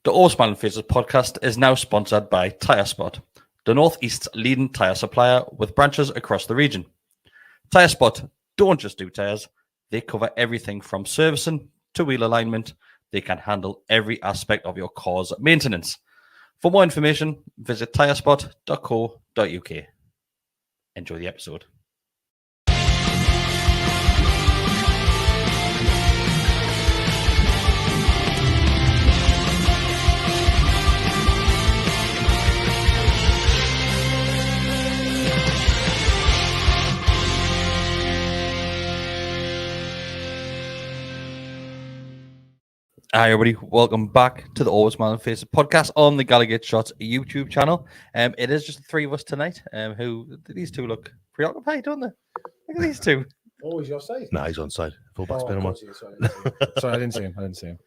The All Smiling Faces podcast is now sponsored by Tyre Spot, the Northeast's leading tyre supplier with branches across the region. Tyre Spot don't just do tyres, they cover everything from servicing to wheel alignment. They can handle every aspect of your car's maintenance. For more information, visit tyrespot.co.uk. Enjoy the episode. Hi everybody, welcome back to the Always Smiling Faces podcast on the Gallowgateshots YouTube channel. It is just the three of us tonight. These two look preoccupied, don't they? Look at these two. Oh, he's your side? Nah, he's on side. Full back spin him on. Sorry, I didn't see him.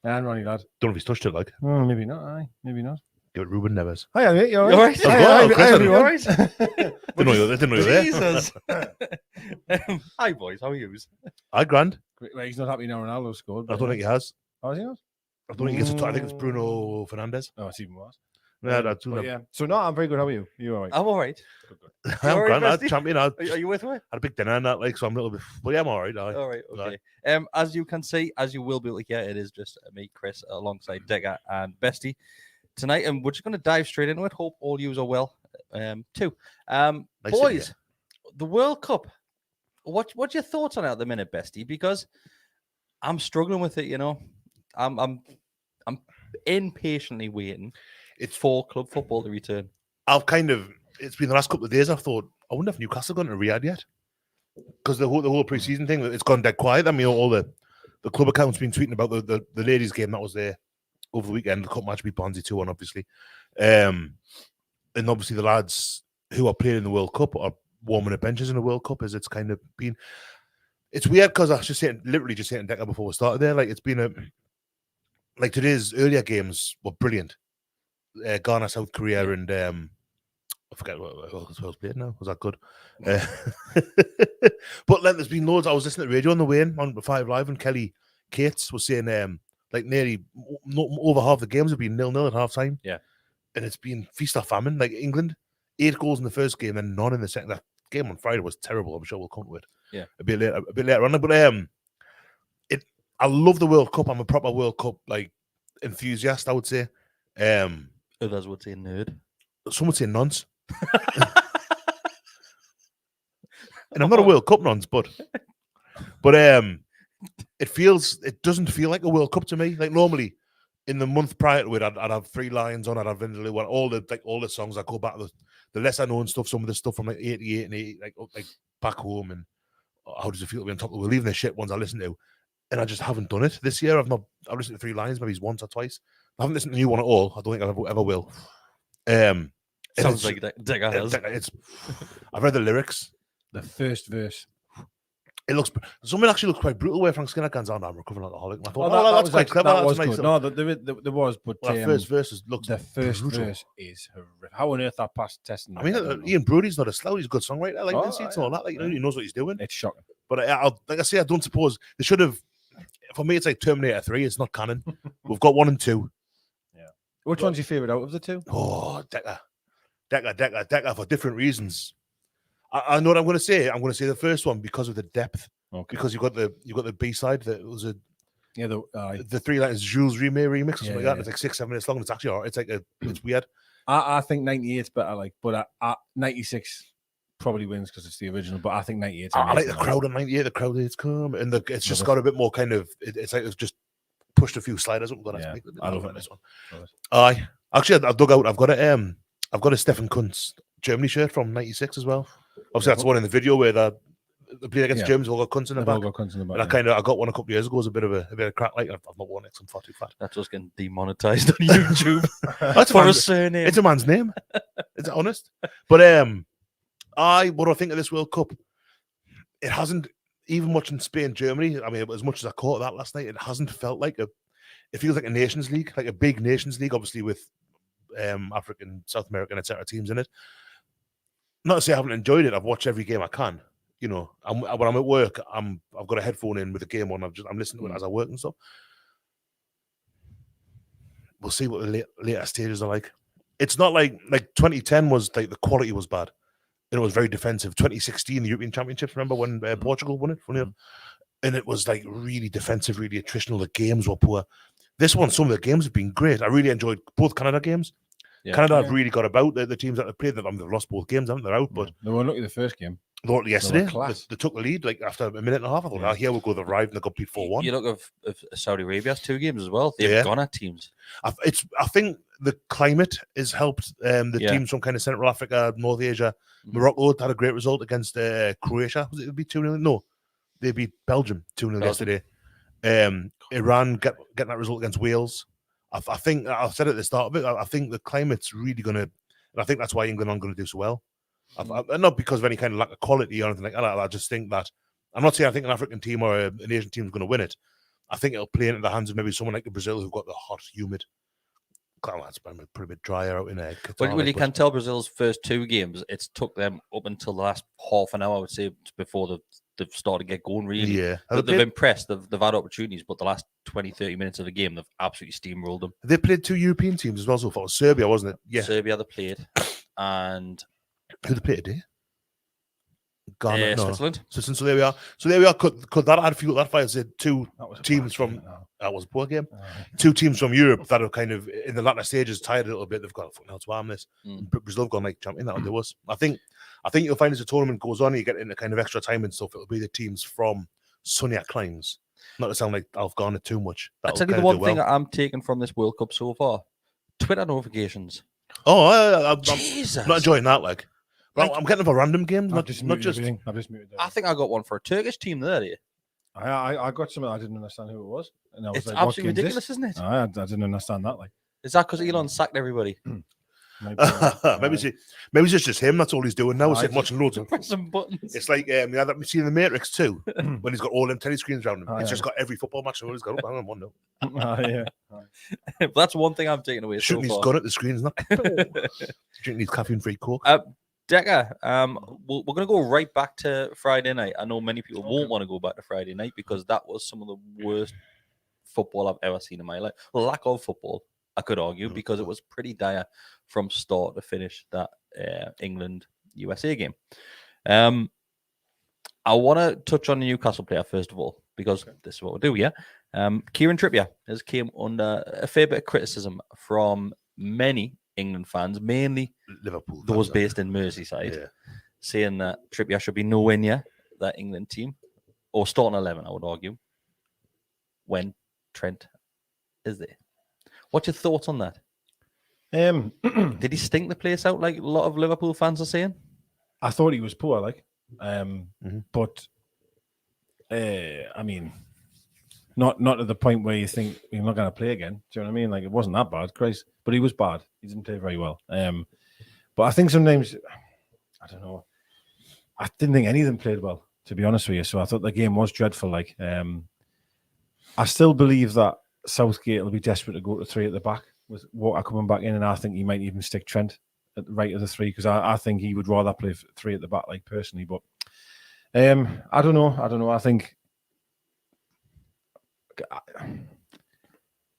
And Ronnie, lad. Don't know if he's touched it, like. Oh, maybe not. Aye, maybe not. Give it Ruben Neves. Hi, mate. You all You all right? right? Hi, everyone. Right? Didn't know you were there. Jesus. Hi boys, how are you? Hi, Grand. Well, he's not happy now Ronaldo scored. I don't think he has. Oh, is he not? I don't think I think it's Bruno Fernandes. Oh, it's even worse. Yeah, that's Yeah. So, no, I'm very good. How are you? You all right? I'm all right. I'm all right, Grand. I'm Bestie? champion. I Are you with me? had a big dinner and that, like, so I'm a little bit. But yeah, I'm all right. All right, okay. As you can see, as you will be able to hear, it is just me, Chris, alongside Decker and Bestie tonight, and we're just going to dive straight into it. Hope all yous are well, too. Nice Boys, the World Cup. What's your thoughts on it at the minute, Bestie? Because I'm struggling with it. You know, I'm impatiently waiting. It's for club football to return. It's been the last couple of days. I've thought, I wonder if Newcastle gone to Riyadh yet, because the whole pre-season thing, it's gone dead quiet. I mean, all the club accounts been tweeting about the ladies' game that was there over the weekend. The cup match beat Barnsley 2-1, obviously, and obviously the lads who are playing in the World Cup are warming the benches in the World Cup. As it's kind of been, it's weird because I was literally just saying Decker before we started there. Like, it's been like today's earlier games were brilliant. Ghana, South Korea, and I forget what was played now. Was that good? But like, there's been loads. I was listening to the radio on the way in on 5 Live, and Kelly Cates was saying like nearly over half the games have been 0-0 at half time. Yeah, and it's been feast or famine. Like England, 8 goals in the first game and none in the second. That game on Friday was terrible. I'm sure we'll come to it. Yeah, a bit later on. But I love the World Cup. I'm a proper World Cup like enthusiast, I would say. Others would say nerd. Some would say nonce. And I'm not a World Cup nonce, but it doesn't feel like a World Cup to me. Like normally in the month prior to it, I'd have 3 Lions on, I'd have Vindaloo, all the songs. I go back to the lesser known stuff, some of the stuff from like 88 and 80, like back home, and how does it feel to be on top of the leaving the shit ones I listen to. And I just haven't done it this year. I've listened to 3 Lions maybe once or twice. I haven't listened to a new one at all. I don't think I ever will. Sounds like Decker has. I've read the lyrics. The first verse. It looks. Something actually looks quite brutal where Frank Skinner comes on. I'm recovering alcoholic. And I thought, that that's was quite clever. That was nice. good. No, there was, but Well, the first verse looks. The first brutal. verse is horrific. How on earth that passed testing? I mean, Ian Brody's not a slow. He's a good songwriter. Like, it's all that. Like, yeah. he knows what he's doing. It's shocking. But like I say, I don't suppose they should have. For me, it's like Terminator 3. It's not canon. We've got 1 and 2. Yeah. Which one's your favorite out of the 2? Oh, Decker for different reasons. I know what I'm going to say. I'm going to say the first one because of the depth. Okay. Because you got the B side that was the 3 Lions Jules remix or something like that. It's like 6-7 minutes long. It's actually it's weird. I think 98's better. But 96 probably wins because it's the original. But I think 98. I like the crowd on 98. The crowd is come, and it's just got a bit more kind of. It's like it's just pushed a few sliders up. I love it. This one. Actually, I've dug out. I've got a Stefan Kuntz Germany shirt from '96 as well. Obviously, that's the one in the video where the player against Germans all got Kuntz in the back. And I got one a couple of years ago. It was a bit of crack. Like I've not worn it. I'm far too fat. That's us getting demonetized on YouTube. That's for a surname. It's a man's name. It's honest. But what do I think of this World Cup? It hasn't, even watching Spain, Germany. I mean, as much as I caught that last night, it hasn't felt like it feels like a Nations League, like a big Nations League, obviously with African, South American, etc. teams in it. Not to say I haven't enjoyed it. I've watched every game I can. You know, when I'm at work, I've got a headphone in with a game on. I'm listening to it as I work and stuff. we'll see what the later stages are like. It's not like 2010 was like the quality was bad. It was very defensive. 2016, the European Championships, remember when Portugal won it? Funny enough. And it was like really defensive, really attritional. The games were poor. This one, some of the games have been great. I really enjoyed both Canada games. Yeah. Canada have really got about the teams that have played. They've lost both games, haven't they? They're out, but They were lucky the first game. yesterday, class. they took the lead like after a minute and a half. I thought, Yeah. here we'll go. They've arrived and they got beat 4-1. You look of Saudi Arabia's 2 games as well. They've Yeah. gone at teams. I think the climate has helped the teams from kind of Central Africa, North Asia. Morocco had a great result against Croatia. Was it be 2-0? No, they beat Belgium 2-0 yesterday. Iran getting that result against Wales. I think I said at the start of it. I think the climate's really going to, and I think that's why England aren't going to do so well. Not because of any kind of lack of quality or anything like that. I just think that I'm not saying I think an African team or an Asian team is going to win it. I think it'll play into the hands of maybe someone like Brazil who've got the hot, humid. That's pretty bit drier out in there. Well, you can tell Brazil's first 2 games, it's took them up until the last half an hour, I would say, before they've started to get going, really. Yeah. But they've impressed. They've had opportunities, but the last 20, 30 minutes of the game, they've absolutely steamrolled them. They played 2 European teams as well so far. It was Serbia, wasn't it? Yeah. Serbia, they played. And who they played today? Ghana, Switzerland. So there we are. Could that add fuel to that fire? Said 2 teams from that was a poor game. 2 teams from Europe that are kind of in the latter stages tired a little bit. They've got now to arm this. Brazil have gone like champion. That'll do us. I think you'll find as the tournament goes on, you get into kind of extra time and stuff. It'll be the teams from sunnier climes. Not to sound like I've gone it too much. I'll tell you the one thing I'm taking from this World Cup so far: Twitter notifications. Oh, I'm Jesus. not enjoying that. Well, I'm getting for random games, I've just muted. I think I got one for a Turkish team there. I got something I didn't understand who it was. And I was It's like, absolutely ridiculous, isn't it? I didn't understand that. Is that because Elon sacked everybody? Maybe it's just him. That's all he's doing now. He's sitting watching loads of pressing buttons. It's like that we see in the Matrix too, when he's got all them telly screens around him. It's just got every football match. He's got hang on, 1-0. But that's one thing I'm taking away. Shooting his gun at the screens, not drinking his caffeine-free Coke. Decker, we're going to go right back to Friday night. I know many people won't want to go back to Friday night because that was some of the worst football I've ever seen in my life. Lack of football, I could argue, because it was pretty dire from start to finish, that England-USA game. I want to touch on the Newcastle player first of all, because this is what we'll do, yeah? Kieran Trippier has came under a fair bit of criticism from many England fans, mainly Liverpool fans, those based in Merseyside, saying that Trippier should be nowhere near that England team, or starting 11, I would argue, when Trent is there. What's your thoughts on that? Did he stink the place out like a lot of Liverpool fans are saying? I thought he was poor, but I mean, not to the point where you think you're not going to play again. Do you know what I mean? Like, it wasn't that bad, Christ, but he was bad. He didn't play very well. But I think sometimes, I don't know, I didn't think any of them played well, to be honest with you. So I thought the game was dreadful. I still believe that Southgate will be desperate to go to 3 at the back with Walker coming back in, and I think he might even stick Trent at the right of the 3 because I think he would rather play 3 at the back, personally. But I don't know. I think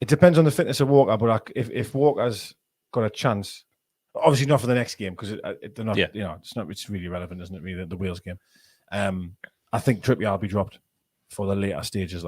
it depends on the fitness of Walker. But if Walker's got a chance, obviously not for the next game because they're not. Yeah. It's really relevant, isn't it? Really, the Wales game. I think Trippier will be dropped for the later stages,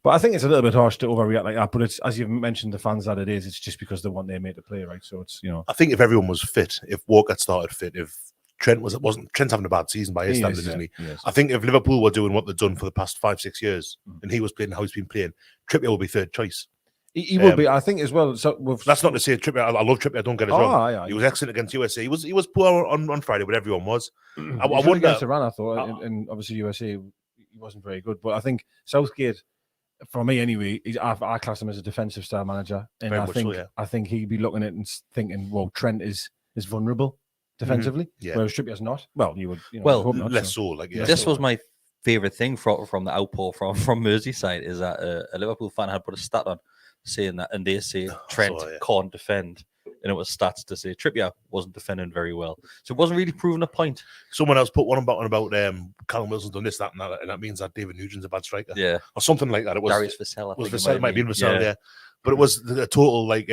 But I think it's a little bit harsh to overreact like that. But it's, as you've mentioned, the fans that it is, it's just because they want their mate to play, right? So it's, I think if everyone was fit, if Walker started fit, if Trent wasn't, Trent's having a bad season by his standards, isn't he? I think if Liverpool were doing what they've done for the past 5-6 years, and he was playing how he's been playing, Trippier will be third choice. He will be, I think, as well. So that's not to say Trippier. I love Trippier. Don't get it wrong. Yeah. He was excellent against USA. He was poor on Friday, but everyone was. I wonder. Against Iran, I thought, and obviously USA, he wasn't very good. But I think Southgate, for me anyway, I class him as a defensive style manager, and I think he'd be looking at it and thinking, well, Trent is vulnerable defensively, whereas Trippier's not. Well, you would, hope not, less so. This was my favorite thing from the outpour from Merseyside is that a Liverpool fan had put a stat on saying that, and they say Trent can't defend, and it was stats to say Trippier wasn't defending very well, so it wasn't really proving a point. Someone else put one about Callum Wilson's done this, that, and that, and that means that David Nugent's a bad striker, or something like that. It was Darius Vassell. It might have been Vassell, But it was a total like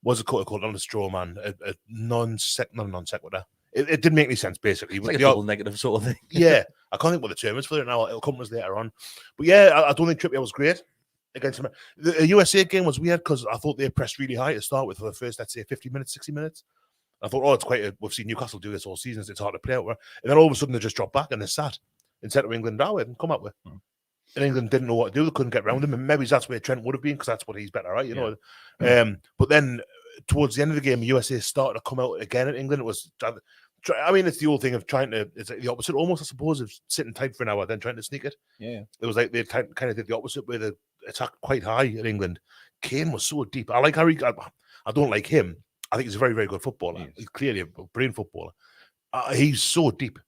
was a called on a straw man, a not a non sequitur. It didn't make any sense basically. It's like a double negative sort of thing. Yeah, I can't think what the term is for it now. It'll come to us later on. But yeah, I don't think Trippier was great against him. The USA game was weird because I thought they pressed really high to start with for the first, let's say, 50 minutes, 60 minutes. I thought, it's we've seen Newcastle do this all season. It's hard to play out. And then all of a sudden they just dropped back and they sat instead of England now and come up with. And England didn't know what to do. They couldn't get around him. And maybe that's where Trent would have been because that's what he's better at, you know. But then towards the end of the game, USA started to come out again at England. It was, I mean, it's the old thing of trying to, it's like the opposite almost, I suppose, of sitting tight for an hour, then trying to sneak it. Yeah. It was like they kind of did the opposite where they attacked quite high at England. Kane was so deep. I like Harry. I don't like him. I think he's a very, very good footballer. He's clearly a brilliant footballer. He's so deep.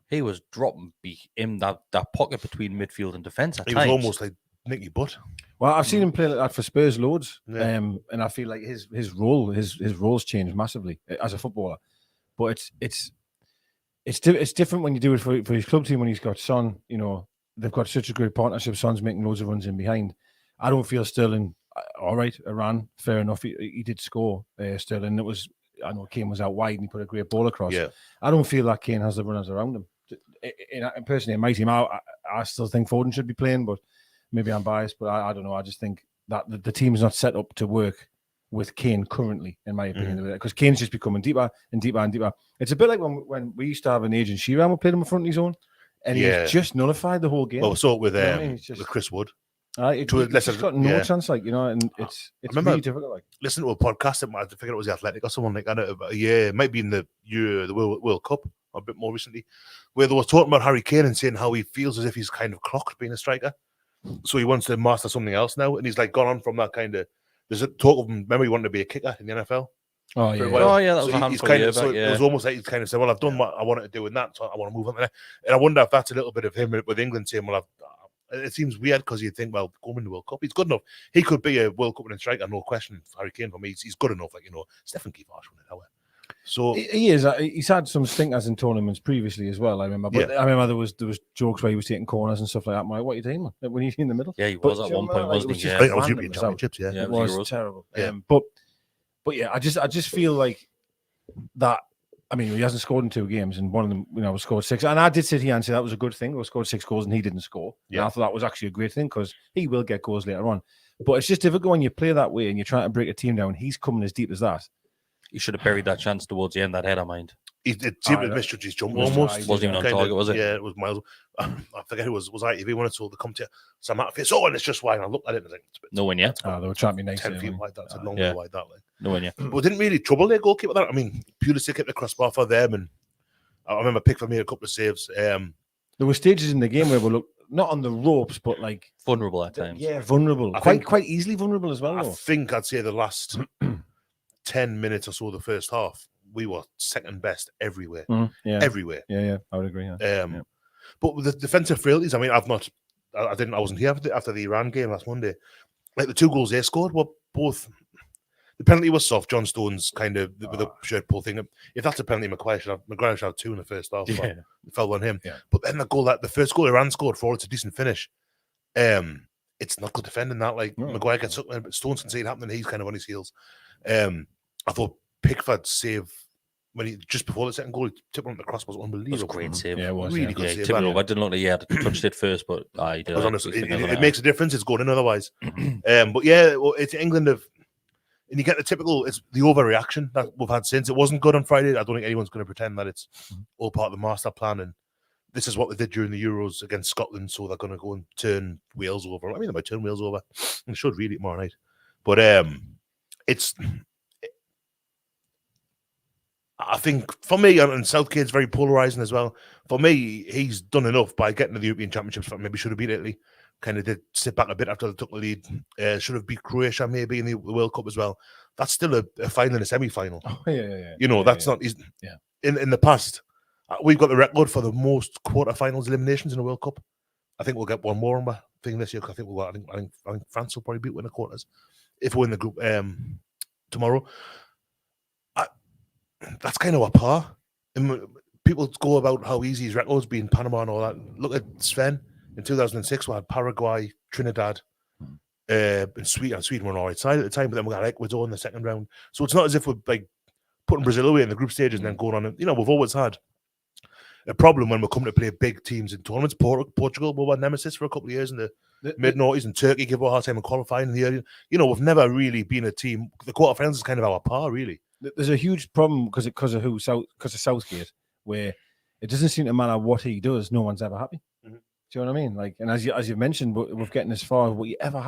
He was dropping in that pocket between midfield and defence at He times. was almost like Nicky Butt. Well, I've seen him play like that for Spurs loads, Yeah. and I feel like his role's changed massively as a footballer. But it's different when you do it for his club team when he's got Son. You know, they've got such a great partnership. Son's making loads of runs in behind. I don't feel Sterling. All right, Iran, fair enough. He did score Sterling. It was, I know Kane was out wide and he put a great ball across. Yeah. I don't feel that Kane has the runners around him. And personally, in my team, I still think Foden should be playing, but maybe I'm biased. But I don't know. I just think that the team's not set up to work with Kane currently, in my opinion, because Kane's just becoming deeper and deeper and deeper. It's a bit like when we used to have an agent Sheeran, we played him in front of his own, and he just nullified the whole game. Well, we saw it with just, with Chris Wood. It's got no chance, like, you know, and it's really difficult. Like, listen to a podcast. I think it was the Athletic or someone like that. It might be in the World Cup or a bit more recently, where they were talking about Harry Kane and saying how he feels as if he's kind of clocked being a striker, so he wants to master something else now, and he's like gone on from that kind of. There's a talk of him. Remember, he wanted to be a kicker in the NFL. Oh yeah, that was a handful of years back. It was almost like he kind of said, "Well, I've done what I wanted to do in that, so I want to move on there." And I wonder if that's a little bit of him with England saying, "Well, it seems weird because you think, well, going in the World Cup, he's good enough. He could be a World Cup winning striker, no question. Harry Kane for me, he's good enough. Like, you know, Stephen Keefar's winning that way. So he is. He's had some stinkers in tournaments previously as well. I remember, but I remember there was jokes where he was taking corners and stuff like that. I'm like, what are you doing, man? When he's in the middle? Yeah, he was at one point, wasn't he? I think it was European Championships. Yeah, it was terrible. Yeah. But yeah, I just feel like that. I mean, he hasn't scored in 2 games, and one of them, was scored 6. And I did sit here and say that was a good thing. We scored 6 goals, and he didn't score. Yeah, and I thought that was actually a great thing because he will get goals later on. But it's just difficult when you play that way and you're trying to break a team down. He's coming as deep as that. He should have buried that chance towards the end. That header, mind. It seemed to misjudge his jump almost. Wasn't even on target, was it? Yeah, it was miles. I forget who was ITV when I told the commentator. So I'm at face. Oh, and it's just wide. I looked at it and I think, no one yet. They were trying to be nice. 10 feet wide. That's a long way wide. That like. No one yet. But it didn't really trouble their goalkeeper. That I mean, Pulisic hit the crossbar for them, and I remember Pickford made a couple of saves. There were stages in the game where we looked not on the ropes, but like vulnerable at times. Yeah, vulnerable. Quite easily vulnerable as well. I think I'd say the last 10 minutes or so of the first half, we were second best everywhere. Everywhere. Yeah, I would agree. Yeah. But with the defensive frailties, I mean, I wasn't here after the Iran game last Monday. Like the 2 goals they scored were both. The penalty was soft. John Stones kind of with the shirt pull thing. If that's a penalty, Maguire should have 2 in the first half. Yeah. It fell on him. Yeah. But then the first goal Iran scored for, it's a decent finish. It's not good defending that. Like Maguire gets up, but Stones can see it happening. He's kind of on his heels. I thought Pickford's save when he just before the second goal, he tipped on the cross was unbelievable. It was a great save. Yeah, it was really good save. I didn't look like he had touched it first, but I did. It makes a difference. It's going in otherwise. But yeah, it's England and you get the typical. It's the overreaction that we've had since. It wasn't good on Friday. I don't think anyone's going to pretend that it's all part of the master plan. And this is what they did during the Euros against Scotland. So they're going to go and turn Wales over. I mean, they might turn Wales over. They should really tomorrow night. But I think for me, and Southgate's very polarising as well. For me, he's done enough by getting to the European Championships. Maybe should have beat Italy. Kind of did sit back a bit after they took the lead. Should have beat Croatia maybe in the World Cup as well. That's still a final and a semi-final. Oh, yeah. You know, that's not. In the past, we've got the record for the most quarterfinals eliminations in the World Cup. I think we'll get one more on my thing this year. I think I think France will probably beat win the quarters if we win the group tomorrow. That's kind of a par. And people go about how easy his record's been, Panama and all that. Look at Sven in 2006. We had Paraguay, Trinidad, And Sweden were on the right side at the time, but then we got Ecuador in the second round. So it's not as if we're like putting Brazil away in the group stages and then going on. You know, we've always had a problem when we're coming to play big teams in tournaments. Portugal were our nemesis for a couple of years in the mid-noughties, and Turkey give us a hard time in qualifying in the early. You know, we've never really been a team. The quarterfinals is kind of our par, really. There's a huge problem because of Southgate, where it doesn't seem to matter what he does, no one's ever happy. Mm-hmm. Do you know what I mean? Like, and as you've mentioned, we're getting as far as what you ever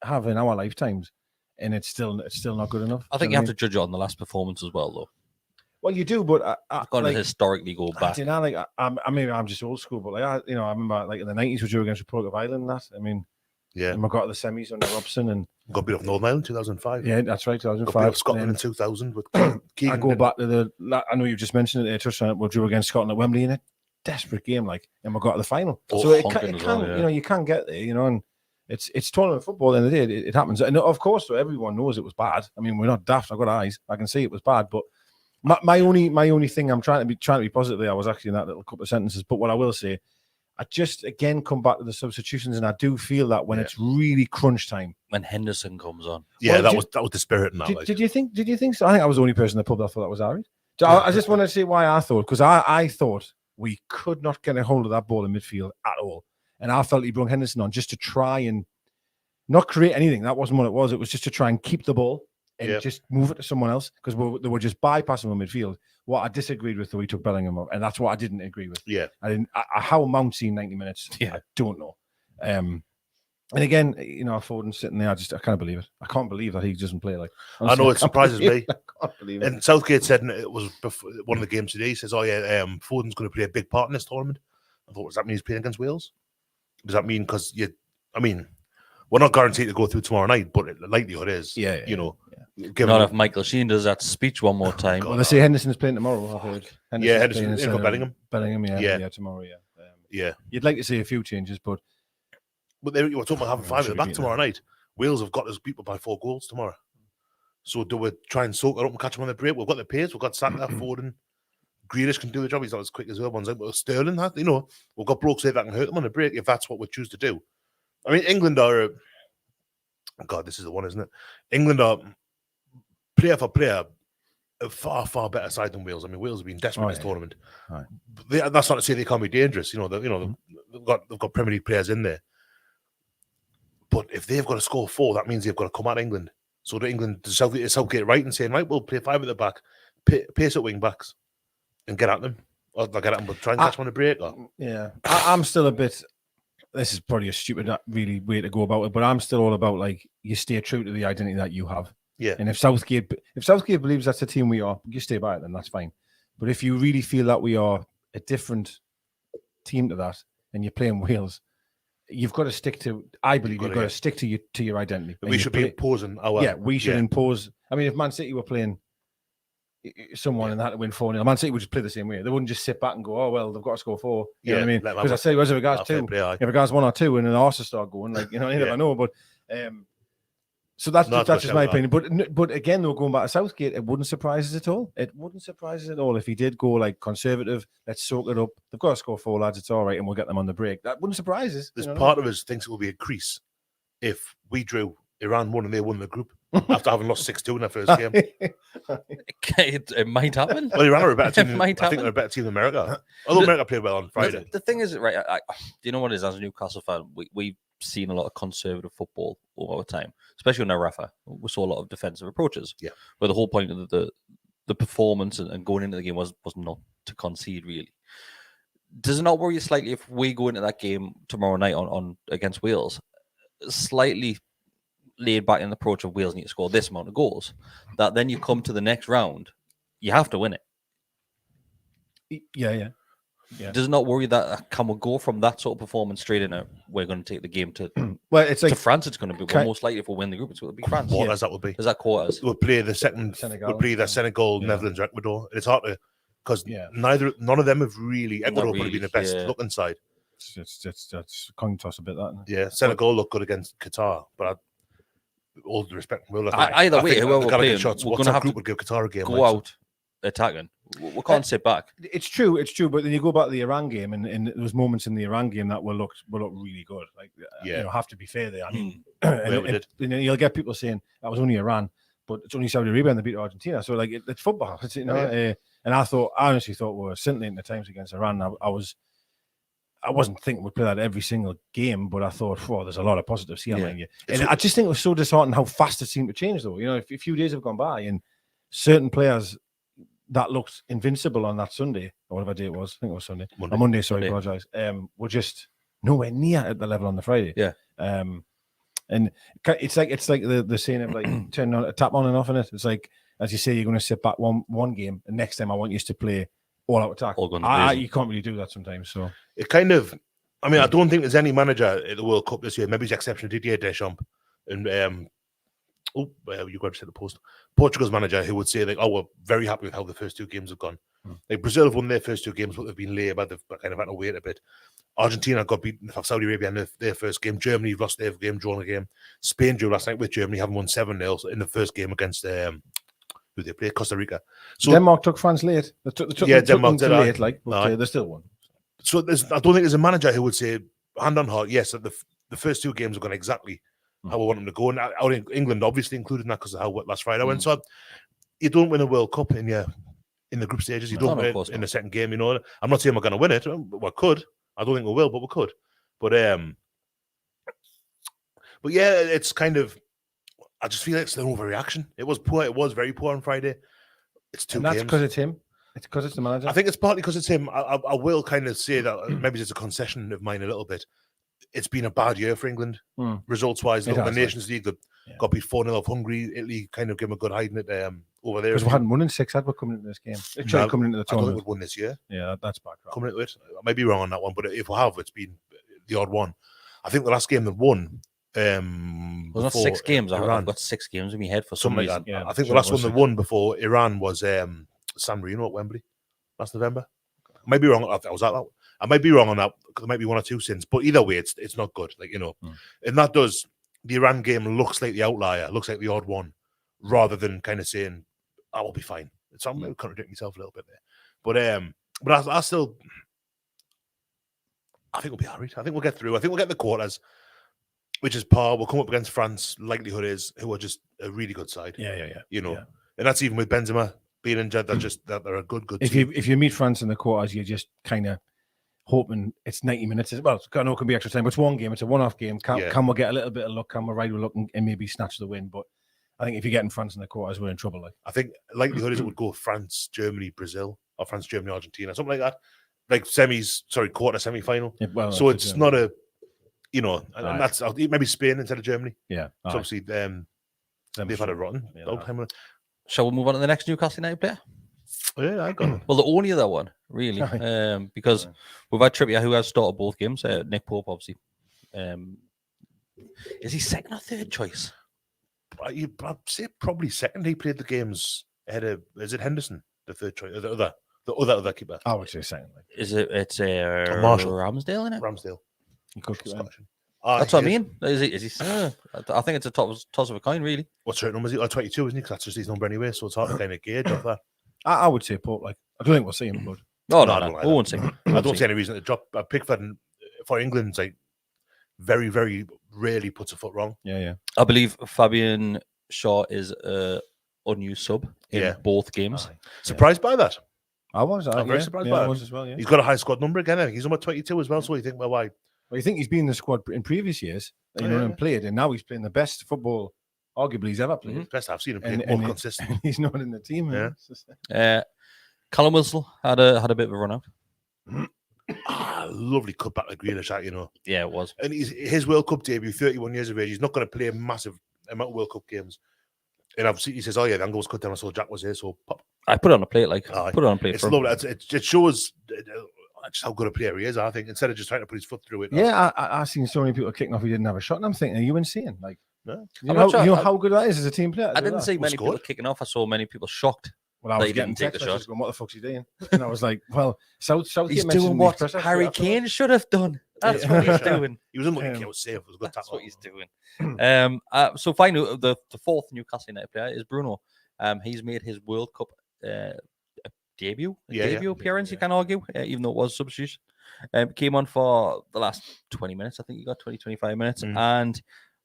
have in our lifetimes, and it's still not good enough. I think you have to judge it on the last performance as well, though. Well, you do, but I've got to historically go back. You know, like I'm just old school, but like I remember like in the 90s we drew against Republic of Ireland. And that I mean, yeah, and we got to the semis under Robson and got beat off Northern Ireland in 2005. Yeah, that's right, 2005. Got beat off Scotland in 2000 with Keegan. I go back to I know you just mentioned it. Touched on it. We drew against Scotland at Wembley in a desperate game, like, and we got to the final. So it can you know, you can get there, you know, and it's tournament football. And it happens, and of course, so everyone knows it was bad. I mean, we're not daft. I've got eyes. I can see it was bad, but. My only thing I'm trying to be positive there. I was actually in that little couple of sentences, but what I will say, I just again come back to the substitutions, and I do feel that when it's really crunch time, when Henderson comes on, that was the spirit in that. Did you think so? I think I was the only person in the pub that thought that was Ari. So I just want to say why I thought, because I thought we could not get a hold of that ball in midfield at all, and I felt he brought Henderson on just to try and not create anything. That wasn't what it was. It was just to try and keep the ball. And just move it to someone else, because they were just bypassing him midfield. What I disagreed with, though, he took Bellingham up, and that's what I didn't agree with. Yeah, I didn't. How Mount seen 90 minutes, I don't know. And again, you know, Foden sitting there, I can't believe it. I can't believe that he doesn't play. Like, honestly, I know it surprises me. I can't believe it. And Southgate said it was before one of the games today. He says, "Oh yeah, Foden's going to play a big part in this tournament." I thought, does that mean he's playing against Wales? Does that mean because we're not guaranteed to go through tomorrow night, but the likelihood is, you know. Not if Michael Sheen does that speech one more time. Well, they say Henderson's playing tomorrow. I've heard. Henderson's got Bellingham. Bellingham, tomorrow, yeah. You'd like to see a few changes, but you were talking about having five at the back tomorrow night. Wales have got us beat by 4 goals tomorrow. So do we try and soak it up and catch them on the break? We've got the pace. We've got Saka, Foden. Grealish can do the job. He's not as quick as the other ones. But Sterling, you know, we've got blokes there that can hurt them on the break if that's what we choose to do. I mean, England are. God, this is the one, isn't it? England are. Player for player, a far better side than Wales. I mean, Wales have been desperate in this tournament. Right. That's not to say they can't be dangerous. You know, they've got Premier League players in there. But if they've got to score 4, that means they've got to come at England. So the England Southgate right and saying, right, we'll play 5 at the back, pace at wing backs, and get at them. Or get at them, but try and catch them on the break. Yeah, I'm still a bit. This is probably a stupid, really way to go about it, but I'm still all about like you stay true to the identity that you have. Yeah, and if Southgate believes that's the team we are, you stay by it, then that's fine. But if you really feel that we are a different team to that, and you're playing Wales, you've got to stick to. I believe you've got to stick to your identity. We should be imposing our. Yeah, we should impose. I mean, if Man City were playing someone and they had to win 4-0, Man City would just play the same way. They wouldn't just sit back and go, "Oh well, they've got to score 4." You know what I mean? Because I say, if regards 2, if regards 1 or 2, and then the horses start going, like, you know, you never know. But so that's just my opinion. But again, though, going back to Southgate, it wouldn't surprise us at all. It wouldn't surprise us at all if he did go like conservative. Let's soak it up. They've got to score 4, lads. It's all right, and we'll get them on the break. That wouldn't surprise us. There's part of us thinks it will be a crease if we drew Iran 1 and they won the group after having lost 6-2 in their first game. It might happen. Well, Iran are a better team. I think they're a better team than America. Although America played well on Friday. The thing is, right? Do you know what it is? As a Newcastle fan, we've seen a lot of conservative football over our time, especially under Rafa. We saw a lot of defensive approaches. Yeah, where the whole point of the performance and going into the game was not to concede. Really, does it not worry you slightly if we go into that game tomorrow night on against Wales, slightly laid back in the approach of Wales need to score this amount of goals, that then you come to the next round, you have to win it. Yeah. Does it not worry that can we go from that sort of performance straight into we're going to take the game to it's like to France? It's going to be most likely if we win the group. It's going to be France. Quarters that would be. Is that quarters? We'll play the second. Senegal. We'll play the Senegal, Netherlands, or Ecuador. It's hard to because none of them have really. Ecuador probably been the best looking side. It's coin toss a bit that. Yeah, Senegal look good against Qatar, but all the respect, either way, whoever Gallowgateshots, we're going to have to give Qatar a game. Go out attacking. We can't sit back. It's true. But then you go back to the Iran game, and there was moments in the Iran game that looked really good. Like, have to be fair there. I mean, and you'll get people saying that was only Iran, but it's only Saudi Arabia and they beat Argentina. So like it's football. It's, and I honestly thought we were scintillating at times against Iran. I wasn't thinking we'd play that every single game, but I thought, there's a lot of positives here. And I just think it was so disheartening how fast it seemed to change, though. If a few days have gone by and certain players that looked invincible on that Sunday, or whatever day it was, I think it was Sunday. Monday, sorry, apologise. Were just nowhere near at the level on the Friday. Yeah. And it's like the saying of like turning on a tap on and off in it. It's like, as you say, you're going to sit back one game, and next time I want you to play all out attack. You can't really do that sometimes. So it kind of, I mean, I don't think there's any manager at the World Cup this year. Maybe the exception of Didier Deschamps and you got to say the post. Portugal's manager who would say like, we're very happy with how the first two games have gone. Like Brazil have won their first two games, but they've been late, but they've kind of had to wait a bit. Argentina got beaten for Saudi Arabia in their first game. Germany lost their game, drawn a game. Spain drew last night with Germany, having won 7-0 in the first game against who they played, Costa Rica. So Denmark took France late. They took Denmark them did late, like, but they still won. So I don't think there's a manager who would say, hand on heart, yes, that the first two games have gone exactly how we want them to go. And out in England, obviously included in that because of how last Friday went. So you don't win a World Cup in the group stages. You don't win it in the second game. I'm not saying we're going to win it. We could. I don't think we will, but we could. But yeah, it's kind of. I just feel like it's an overreaction. It was poor. It was very poor on Friday. It's two games. That's because it's him. It's because it's the manager. I think it's partly because it's him. I will kind of say that maybe it's a concession of mine a little bit. It's been a bad year for England, results-wise. The Nations League got beat 4-0 off Hungary. Italy kind of gave them a good hiding it over there. Because we hadn't won in 6, had we, coming into this game? Coming into the tournament. I don't think we've won this year. Yeah, that's bad. Coming into it. I might be wrong on that one, but if we have, it's been the odd one. I think the last game that won... was not 6 games. I've got 6 games in my head for some reason. Like I think the last one that won before Iran was San Marino at Wembley last November. I might be wrong. I might be wrong on that because there might be 1 or 2 since. But either way, it's not good. Like and that does the Iran game looks like the outlier, looks like the odd one, rather than kind of saying, "I will be fine." So I'm contradicting myself a little bit there. But I still, I think we'll be alright. I think we'll get through. I think we'll get the quarters. Which is par. We'll come up against France. Likelihood is who are just a really good side. Yeah. And that's even with Benzema being injured. They're a good team. If you meet France in the quarters, you're just kind of hoping it's 90 minutes. Well, I know it can be extra time, but it's one game. It's a one-off game. Can we get a little bit of luck? Can we ride with luck and maybe snatch the win? But I think if you're getting France in the quarters, we're in trouble. Like I think likelihood is it would go France, Germany, Brazil, or France, Germany, Argentina, something like that. Like quarter, semi-final. Yeah, so it's not a. And that's maybe Spain instead of Germany. Yeah. So obviously, they've had a rotten time. Shall we move on to the next Newcastle United player? Yeah, I got it. Well, the only other one, really, because we've had Trippier, who has started both games. Nick Pope, obviously. Is he second or third choice? I'd say probably second. He played the games ahead of. Is it Henderson, the third choice, or the other keeper? I would say second. Is it? It's Marshall Ramsdale, isn't it? Ramsdale. That's what I mean. Is he? I think it's a toss of a coin, really. What certain number is he? 22, isn't he? Because that's just his number anyway. So it's hard to kind of gauge off that. I would say Pope. Like I don't think we'll see him, but no, we won't see him. I don't see any reason to drop Pickford for England. Like very, very rarely puts a foot wrong. Yeah. I believe Fabian Shaw is a unused sub in both games. Surprised by that. I'm very surprised by that. I was as well. Yeah. He's got a high squad number again. I think he's number 22 as well. So you think, well, why? Well, you think he's been in the squad in previous years, and played, and now he's playing the best football, arguably, he's ever played. Best I've seen him play, more consistent. He's not in the team. Yeah. Callum Wilson had a bit of a run out. Lovely cutback to Grealish, Yeah, it was. And his World Cup debut, 31 years of age. He's not going to play a massive amount of World Cup games. And obviously he says, "Oh yeah, the angle was cut down. I saw Jack was here, so pop." I put it on a plate, put it on a plate. It's lovely. It shows just how good a player he is. I think instead of just trying to put his foot through it. Yeah, I've seen so many people kicking off. He didn't have a shot, and I'm thinking, are you insane? Like, no. you know how good that is as a team player. I didn't see many people kicking off. I saw many people shocked. Well, I was getting text messages going, "What the fuck's he doing?" And I was like, "Well, he's doing what Harry Kane should have done. That's what he's doing. He was unlucky. He was safe. It was a good. That's what he's doing." So finally, the fourth Newcastle United player is Bruno. He's made his World Cup debut Yeah. appearance, you can argue, even though it was substitution. Came on for the last 20 minutes. I think he got 25 minutes. And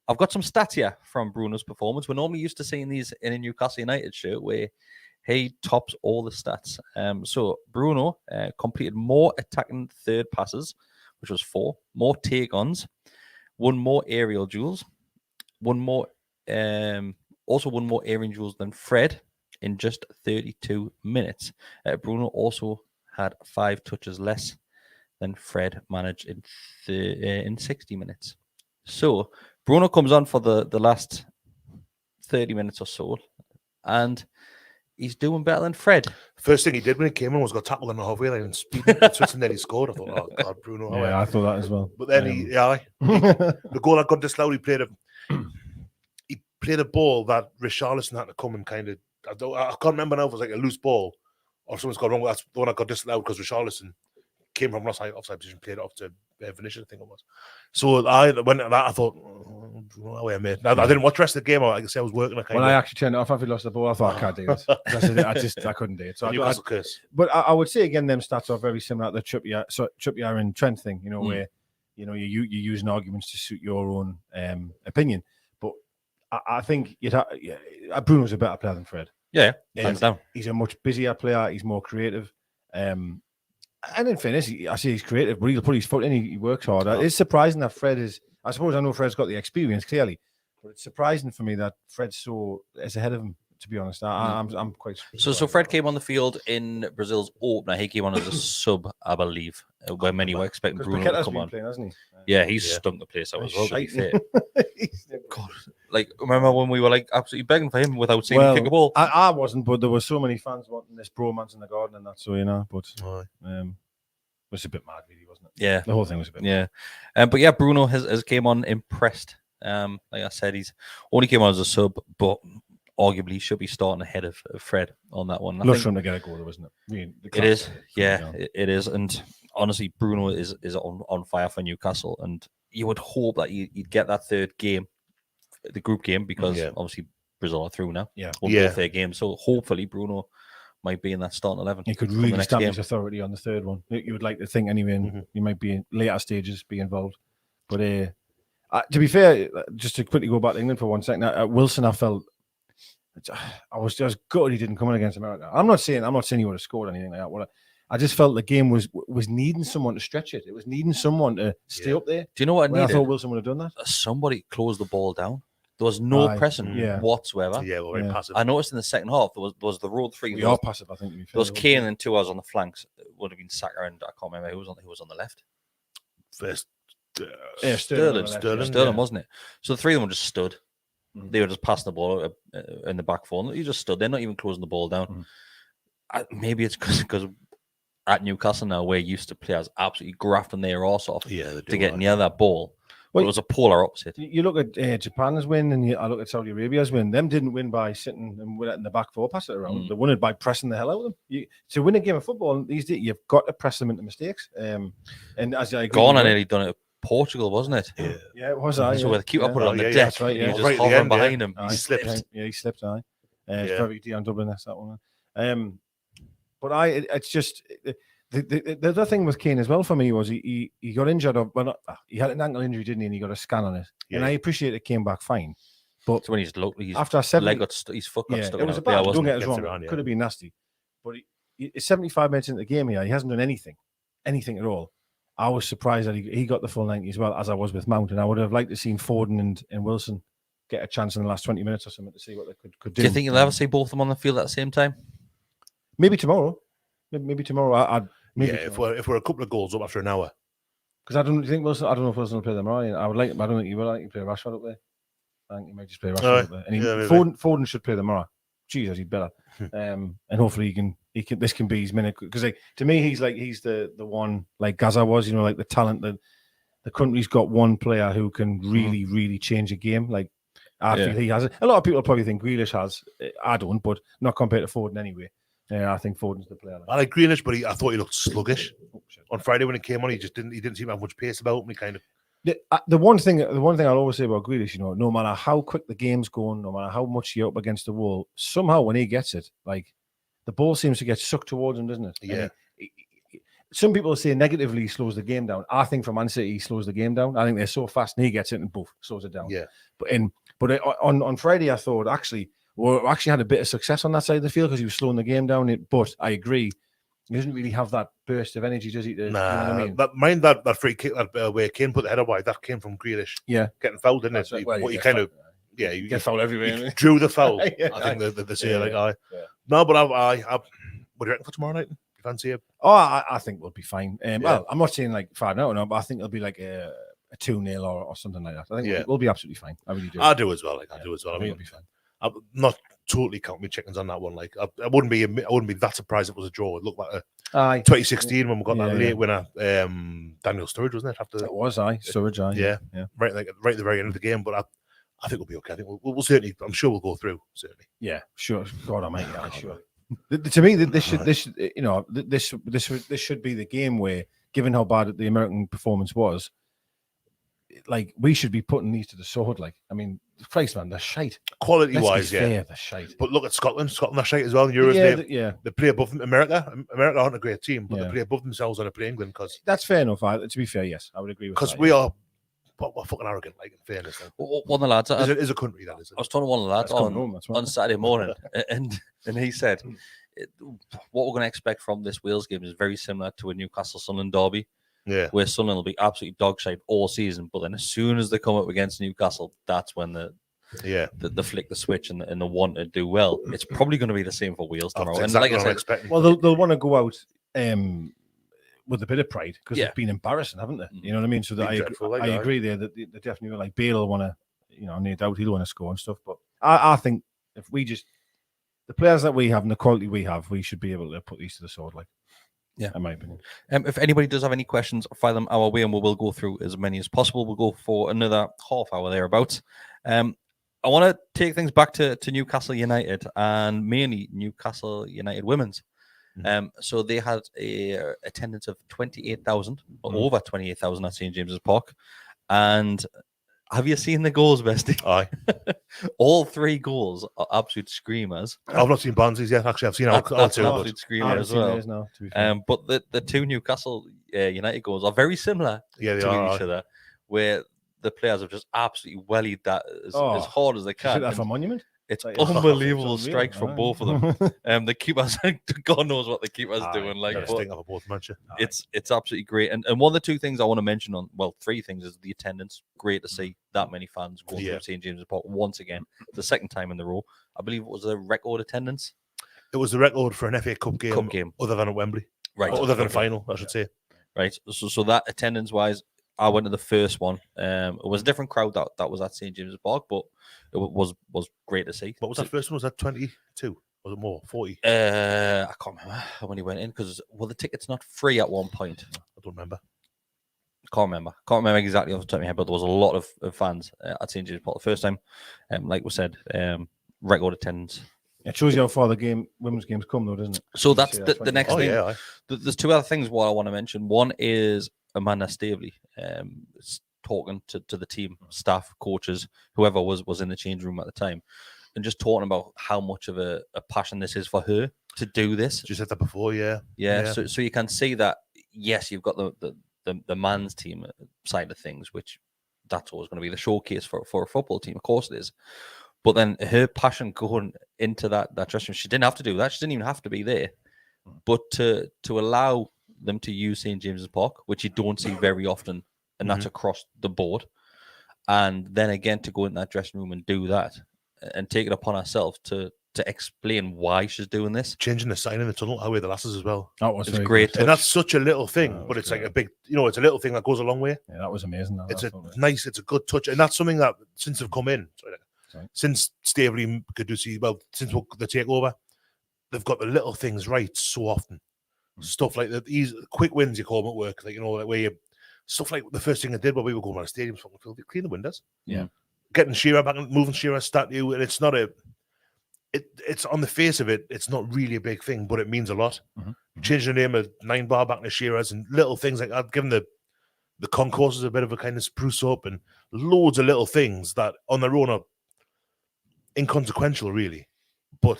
I've got some stats here from Bruno's performance. We're normally used to seeing these in a Newcastle United shirt where he tops all the stats. So Bruno completed more attacking third passes, which was 4, more take-ons, won more aerial duels, also won more aerial duels than Fred in just 32 minutes. Bruno also had 5 touches less than Fred managed in 60 minutes. So Bruno comes on for the last 30 minutes or so, and he's doing better than Fred. First thing he did when he came in was got tackled on the halfway line and speeding, and then he scored. I thought, oh God, Bruno. Yeah, I thought that as well. But then the goal that got disallowed, he played a ball that Richarlison had to come and kind of. I can't remember now if it was like a loose ball or something's gone wrong. That's the one that got disallowed because Richarlison came from offside position, played it off to Vinicius, I think it was. So I went at that. I thought, wait a minute. I didn't watch the rest of the game. I can say I was working. I actually turned it off after he lost the ball, I thought I can't do it. I couldn't do it. So but I would say again, them stats are very similar to the Trippier and Trent thing. You know, where you're using arguments to suit your own opinion. But I think Bruno's a better player than Fred. Yeah, hands down. He's a much busier player. He's more creative. And in fairness, I say he's creative, but he'll put his foot in. He works harder. It's surprising that Fred is. I suppose I know Fred's got the experience clearly, but it's surprising for me that Fred's is ahead of him. To be honest, I'm quite. So Fred came on the field in Brazil's opener. He came on as a sub, I believe, where many were expecting Bruno to come on. Playing, hasn't he? Yeah, he's stunk the place out as well. God, like remember when we were like absolutely begging for him without seeing him kick a ball? I wasn't, but there were so many fans wanting this bromance in the garden and that. So but it was a bit mad, really, wasn't it? Yeah, the whole thing was a bit. Yeah, but yeah, Bruno has came on impressed. Like I said, he's only came on as a sub, but arguably should be starting ahead of Fred on that one. Lush for him to get a goal, wasn't it? It is, it is, and honestly, Bruno is on fire for Newcastle, and you would hope that you'd get that third game, the group game, because obviously Brazil are through now. Won't be a fair game, so hopefully Bruno might be in that starting 11. He could really stamp his authority on the third one. You would like to think anyway, and you might be in later stages be involved. But to be fair, just to quickly go back to England for 1 second, Wilson, I felt. I was gutted he didn't come in against America. I'm not saying he would have scored anything like that. I just felt the game was needing someone to stretch it. It was needing someone to stay up there. Do you know what I needed? I thought Wilson would have done that. Somebody closed the ball down. There was no pressing whatsoever. Yeah, we're very passive. I noticed in the second half there was the road three. We are passive, I think. There was Kane and 2 hours on the flanks. It would have been Saka and I can't remember who was on the left. First, Sterling, wasn't it? So the 3 of them just stood. They were just passing the ball in the back four. You just stood. They're not even closing the ball down. Maybe it's because at Newcastle now we're used to players absolutely grafting their arse off to get near that ball. Well, it was a polar opposite. You look at Japan's win, and I look at Saudi Arabia's win. Them didn't win by sitting and letting the back four pass it around. They won it by pressing the hell out of them. To win a game of football these days, you've got to press them into mistakes. And as I agree, Ghana nearly done it. Portugal, wasn't it? Yeah, it was. So where the keeper put it on the deck, that's right, he was just hovering behind him. He slipped. He slipped. It's very Dion Dublin. That's that one. But it's just the other thing with Kane as well for me was he got injured. He had an ankle injury, didn't he? And he got a scan on it. And I appreciate it came back fine. But so when he's after his foot got stuck. It was a bad. Don't get us wrong. Could have been nasty. But 75 minutes into the game here, he hasn't done anything at all. I was surprised that he got the full 90 as well, as I was with Mount, and I would have liked to see Foden and Wilson get a chance in the last 20 minutes or something to see what they could do. Do you think you'll ever see both of them on the field at the same time? Maybe tomorrow. Maybe tomorrow. If we're a couple of goals up after an hour. Because I don't know if Wilson will play them right. I don't think he will. I think he'll play Rashford up there. I think he might just play Rashford up there. And Foden should play them right. Jesus, he'd better. And hopefully he can. This can be his minute, because to me he's the one like Gaza was, like the talent that the country's got one player who can really change a game. Like I feel he has it. A lot of people probably think Grealish has. I don't, but not compared to Foden anyway. I think Foden's the player. I like Grealish, but I thought he looked sluggish on Friday when he came on. He didn't seem to have much pace about him. He kind of. The one thing I'll always say about Grealish, no matter how quick the game's going, no matter how much you're up against the wall, somehow when he gets it, like. the ball seems to get sucked towards him, doesn't it? Yeah. Some people say negatively he slows the game down. I think for Man City he slows the game down. I think they're so fast and he gets it and boom, slows it down. Yeah. But on Friday I thought actually had a bit of success on that side of the field because he was slowing the game down. But I agree, he doesn't really have that burst of energy, does he? Nah, you know what I mean? that free kick where Kane put the header wide, that came from Grealish. Yeah, getting fouled, didn't it? Right. Well, you kind of you get fouled everywhere. he drew the foul. Yeah, I think they say yeah. No, but I what do you reckon for tomorrow night? You fancy it? Oh, I think we'll be fine. Well, I'm not saying like 5-0 no, but I think it'll be like a 2-0 or something like that. I think we'll be absolutely fine. I really do. I do as well. I do as well. I mean, we'll be fine. I'm not totally counting my chickens on that one. Like I wouldn't be that surprised if it was a draw. It looked like a 2016 when we got that late winner. Daniel Sturridge, wasn't it? After it was Sturridge, yeah. Right at the very end of the game. But I think we'll be okay. I think we'll certainly. I'm sure we'll go through. Certainly. Yeah, sure. God Almighty, yeah, sure. To me, this should be the game where, given how bad the American performance was, like we should be putting these to the sword. Like, I mean, Christ, man, they're shite. Quality wise, they're shite. But look at Scotland. Scotland are shite as well. Euros, they play above them. America aren't a great team, but they play above themselves when they play England. Because that's fair enough. To be fair, yes, I would agree with that. Because we are. We're fucking arrogant, like in fairness. One of the lads is a country that is. I was talking to one of the lads on Saturday morning, and he said, "What we're going to expect from this Wales game is very similar to a Newcastle Sunderland derby, where Sunderland will be absolutely dog shite all season, but then as soon as they come up against Newcastle, that's when the flick the switch and the want to do well. It's probably going to be the same for Wales tomorrow. That's exactly what I'm expecting. Well, they'll want to go out." With a bit of pride because it's been embarrassing, haven't they? You know what I mean? So that I agree there that they definitely like Bale will want to, no doubt he'll want to score and stuff. But I think if we just the players that we have and the quality we have, we should be able to put these to the sword. Like, in my opinion. If anybody does have any questions, fire them our way, and we will go through as many as possible. We'll go for another half hour thereabouts. I want to take things back to Newcastle United and mainly Newcastle United women's. So they had a attendance of 28,000 or over 28,000 at St James's Park. And have you seen the goals, Bestie? Aye. All 3 goals are absolute screamers. I've not seen Barnsley's yet. Actually, I've seen that's all an 2. Absolute screamer as well. Now, but the 2 Newcastle United goals are very similar to each other, where the players have just absolutely wellied that as hard as they can. Is that for Monument? It's unbelievable strikes from both of them. The keepers, God knows what the keeper's doing. Like, it's absolutely great. And one of the 2 things I want to mention 3 things is the attendance. Great to see that many fans go through St James's Park once again, the second time in the row. I believe it was a record attendance. It was the record for an FA Cup game other than at Wembley, right? Other than a final, I should say. Right. So that attendance wise, I went to the first one. It was a different crowd that was at St James's Park, but it was great to see. What was that first one? Was that 22? Was it more? 40? I can't remember how many went in because the ticket's not free at one point. I don't remember. Can't remember exactly off the top of my head, but there was a lot of fans at St James's Park the first time. Like we said, record attendance. It shows you how far the women's games come, though, doesn't it? So that's the next thing. Yeah, There's 2 other things what I want to mention. One is Amanda Stavely talking to the team, staff, coaches, whoever was in the change room at the time, and just talking about how much of a passion this is for her to do this. You said that before, yeah. So you can see that, yes, you've got the man's team side of things, which that's always going to be the showcase for a football team. Of course it is. But then her passion going into that dressing room, she didn't have to do that. She didn't even have to be there. But to allow them to use St James's Park, which you don't see very often, and that's across the board. And then again, to go in that dressing room and do that and take it upon herself to explain why she's doing this. Changing the sign in the tunnel, away the lasses as well. That was great. And that's such a little thing, but it's like a big, it's a little thing that goes a long way. Yeah, that was amazing. It's a good touch. And that's something that since they've come in, since Stavely Caducci, since the takeover, they've got the little things right so often. Stuff like these quick wins you call them at work, where you stuff like the first thing I did while we were going around the stadium, clean the windows. Yeah, getting Shearer back and moving Shearer's statue, and it's not it's on the face of it, it's not really a big thing, but it means a lot. Changing the name of 9 Bar back to Shearer's and little things like that, giving the concourses a bit of a kind of spruce up, and loads of little things that on their own are inconsequential, really, but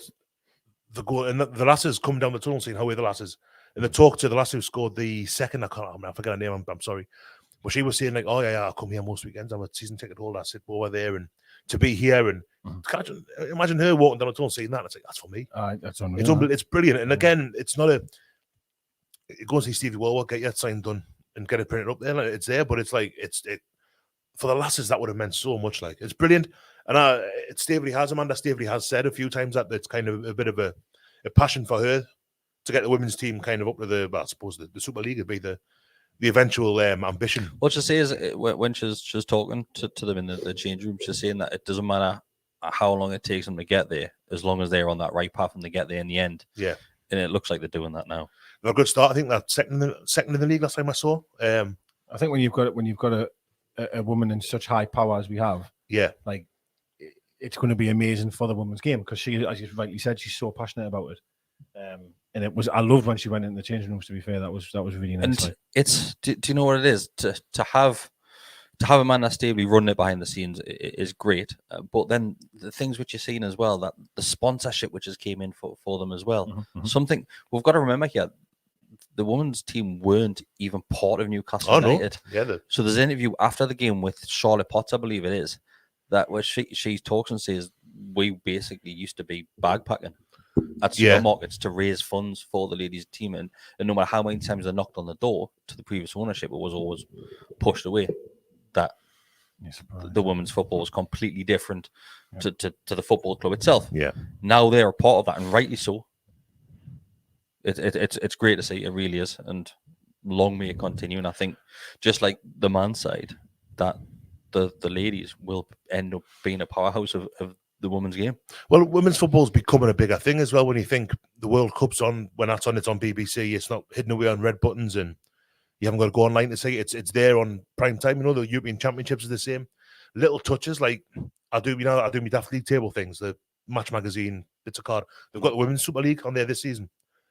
the goal, and the lasses come down the tunnel saying, "How are the lasses?" And they talk to the lass who scored the second. I forget her name. I'm sorry, but she was saying like, "Oh yeah, I come here most weekends. I'm a season ticket holder. I sit over there, and to be here and imagine her walking down the tunnel saying that. And it's like that's for me. That's unreal. It's brilliant. And again, it's not a. Go and see Stevie Wellwood, get your sign done, and get it printed up there. Like, it's there, but it's like it for the lasses that would have meant so much. Like it's brilliant. And Amanda Staveley has said a few times that it's kind of a bit of a passion for her to get the women's team kind of up to I suppose the Super League would be the eventual ambition. What she says when she's talking to them in the change room, she's saying that it doesn't matter how long it takes them to get there, as long as they're on that right path and they get there in the end. Yeah, and it looks like they're doing that now. A good start. I think that second in the league last time I saw. I think when you've got a woman in such high power as we have, like it's going to be amazing for the women's game because she, as you rightly said, she's so passionate about it. And it was, I loved when she went in the changing rooms. To be fair, that was really nice. And it's, do you know what it is to have a man that's stably running it behind the scenes is great. But then the things which you're seeing as well, that the sponsorship which has came in for them as well. Mm-hmm. Something we've got to remember here. The women's team weren't even part of Newcastle United. No. So there's an interview after the game with Charlotte Potts, I believe it is, that where she talks and says we basically used to be bag packing at supermarkets to raise funds for the ladies' team, and no matter how many times they knocked on the door to the previous ownership, it was always pushed away. That the women's football was completely different to the football club itself. Yeah. Now they're a part of that, and rightly so. It's great to see. It really is, and long may it continue. And I think, just like the man's side, that the ladies will end up being a powerhouse of the women's game. Well, women's football's becoming a bigger thing as well. When you think the World Cup's on, when that's on, it's on BBC. It's not hidden away on red buttons, and you haven't got to go online to see it. It's there on prime time. You know, the European Championships are the same. Little touches like I do my Daft League table things. The Match magazine, bits of card. They've got the Women's Super League on there this season.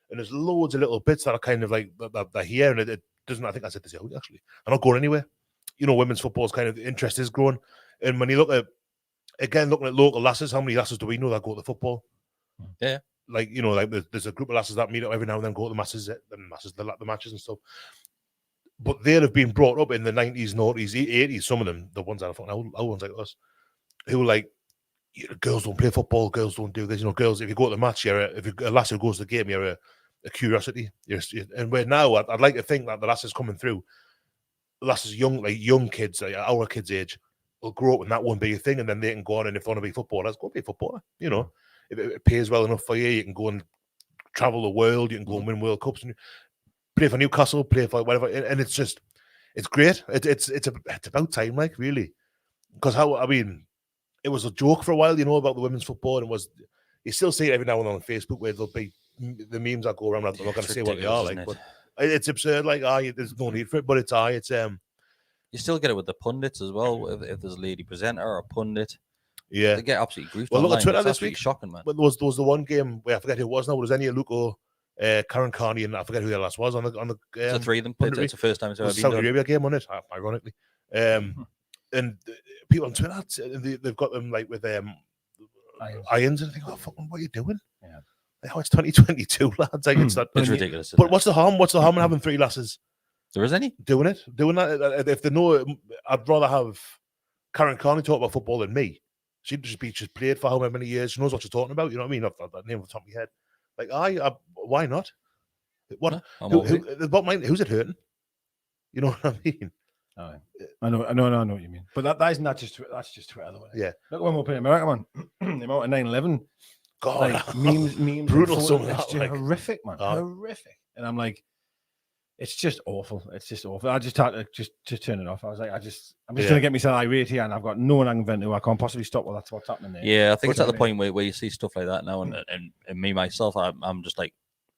And there's loads of little bits that are kind of like they're here, and it doesn't. I think I said this out actually. I'm not going anywhere. You know, women's football's kind of interest is growing. And when you look at looking at local lasses, how many lasses do we know that go to football? Yeah, like you know, like there's a group of lasses that meet up every now and then, go to the matches and stuff. But they'd have been brought up in the 90s, 90s, 80s. Some of them, the ones that are fucking old ones like us, who were like, girls don't play football, girls don't do this. You know, girls, if you go to the match, if you're a lass who goes to the game, you're a curiosity. And where now, I'd like to think that the lasses coming through, lasses young kids, like our kids' age, will grow up and that won't be a thing, and then they can go on, and if they want to be footballers, go be a footballer. You know, if it pays well enough for you, you can go and travel the world, you can go and win World Cups, and play for Newcastle, play for whatever, and it's great. It's about time, like, really, because it was a joke for a while, you know, about the women's football, and you still see it every now and then on Facebook where there'll be the memes that go around. I'm not going to say what they are, like, but it's absurd. Like, there's no need for it, but it's you still get it with the pundits as well. If there's a lady presenter or a pundit, they get absolutely griefed. Well, look at Twitter it's this week. Shocking, man. But there was the one game where I forget who it was now. It was Enya Luko, Karen Carney, and I forget who the last was on the. So three of them played. It's the first time it's ever been Saudi done. Arabia game on it, ironically. And people on Twitter, they've got them like with irons, and I think, oh, fucking, what are you doing? Yeah. Like, it's 2022, lads. Like, it's ridiculous. But what's the harm? What's the harm in having three lasses? There is any doing that. If they know, I'd rather have Karen Carney talk about football than me. She'd just played for however many years. She knows what she's talking about. You know what I mean? I've got that name off the top of my head. Like, why not? What? Who's it hurting? You know what I mean? Oh, I know what you mean. But that's just Twitter, though. Yeah. Look when we're playing America, man. The amount of 9/11. God, like, memes, brutal. It's just horrific, man. Horrific. And I'm like, it's just awful. It's just awful. I just had to just turn it off. I was like, I'm just going to get myself irate here, and I've got no one I can vent to. I can't possibly stop what's happening there. Yeah, I think it's at the point where you see stuff like that now, and me myself, I'm just like,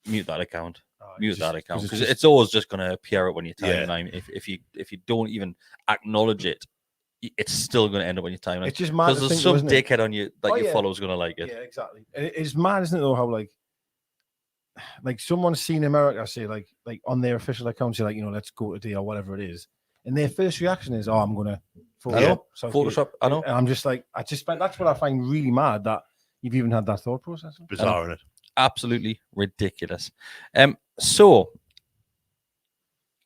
mute that account. Because it's always just going to appear when you're timeline. If you don't even acknowledge it, it's still going to end up on your timeline. It's just mad because there's some dickhead on you that your followers going to like it. Yeah, exactly. It's mad, isn't it? Though, how like someone's seen America say like on their official account, say like, you know, let's go today or whatever it is, and their first reaction is, oh, I'm going to Photoshop. I know. And I'm just like, that's what I find really mad, that you've even had that thought process. Bizarre, isn't it? Absolutely ridiculous. So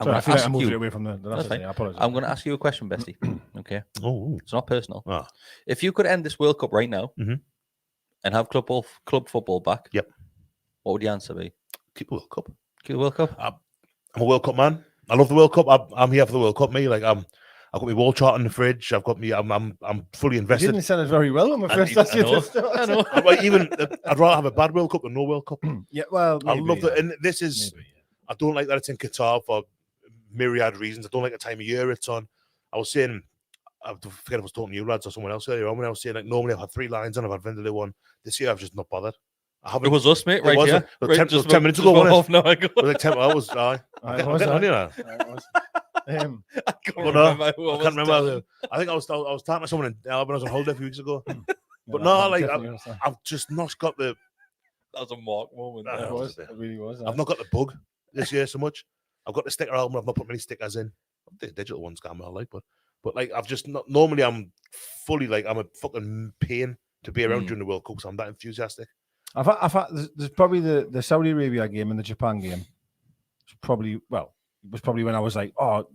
I'm Sorry, I going to feel like I ask moved it you. away from the That's last fine. thing. I apologize. I'm going to ask you a question, Bestie. Okay, Oh, it's not personal. ah, If you could end this World Cup right now Mhm. and have club football back, Yep. what would the answer be? keep the World Cup. Keep the World Cup. I'm a World Cup man. I love the World Cup. I'm here for the World Cup. Me, like I've got my wall chart in the fridge. I've got me. I'm fully You invested. didn't sound very well when we first asked you this. I know. I'd rather have a bad World Cup than no World Cup. Yeah, well, I maybe, love that, yeah. and this is. Maybe, yeah. I don't like that it's in Qatar for myriad reasons. I don't like the time of year it's on. I was saying, I forget if I was talking to you lads or someone else earlier on when I was saying like normally I've had 3 lines on, I've had Vindaloo one. This year I've just not bothered. I haven't. It was us, mate, It right was here. it. Right, 10 minutes ago, wasn't it? half an hour ago. It was like 10 hours. I was, I I can't I can't But no, remember who I was can't remember. telling. I think I was talking to someone when I was on holiday a few weeks ago. Yeah, But that- no, that like definitely was that. I've just not got the. That was a mark moment. I there. It know. was. It really was. I've not got the bug this year so much. I've got the sticker album. I've not put many stickers in. The digital ones can I like, but like I've just not. Normally, I'm fully like I'm a fucking pain to be around Mm. during the World Cup because I'm that enthusiastic. I've had there's probably the Saudi Arabia game and the Japan game. It was probably when I was like, oh,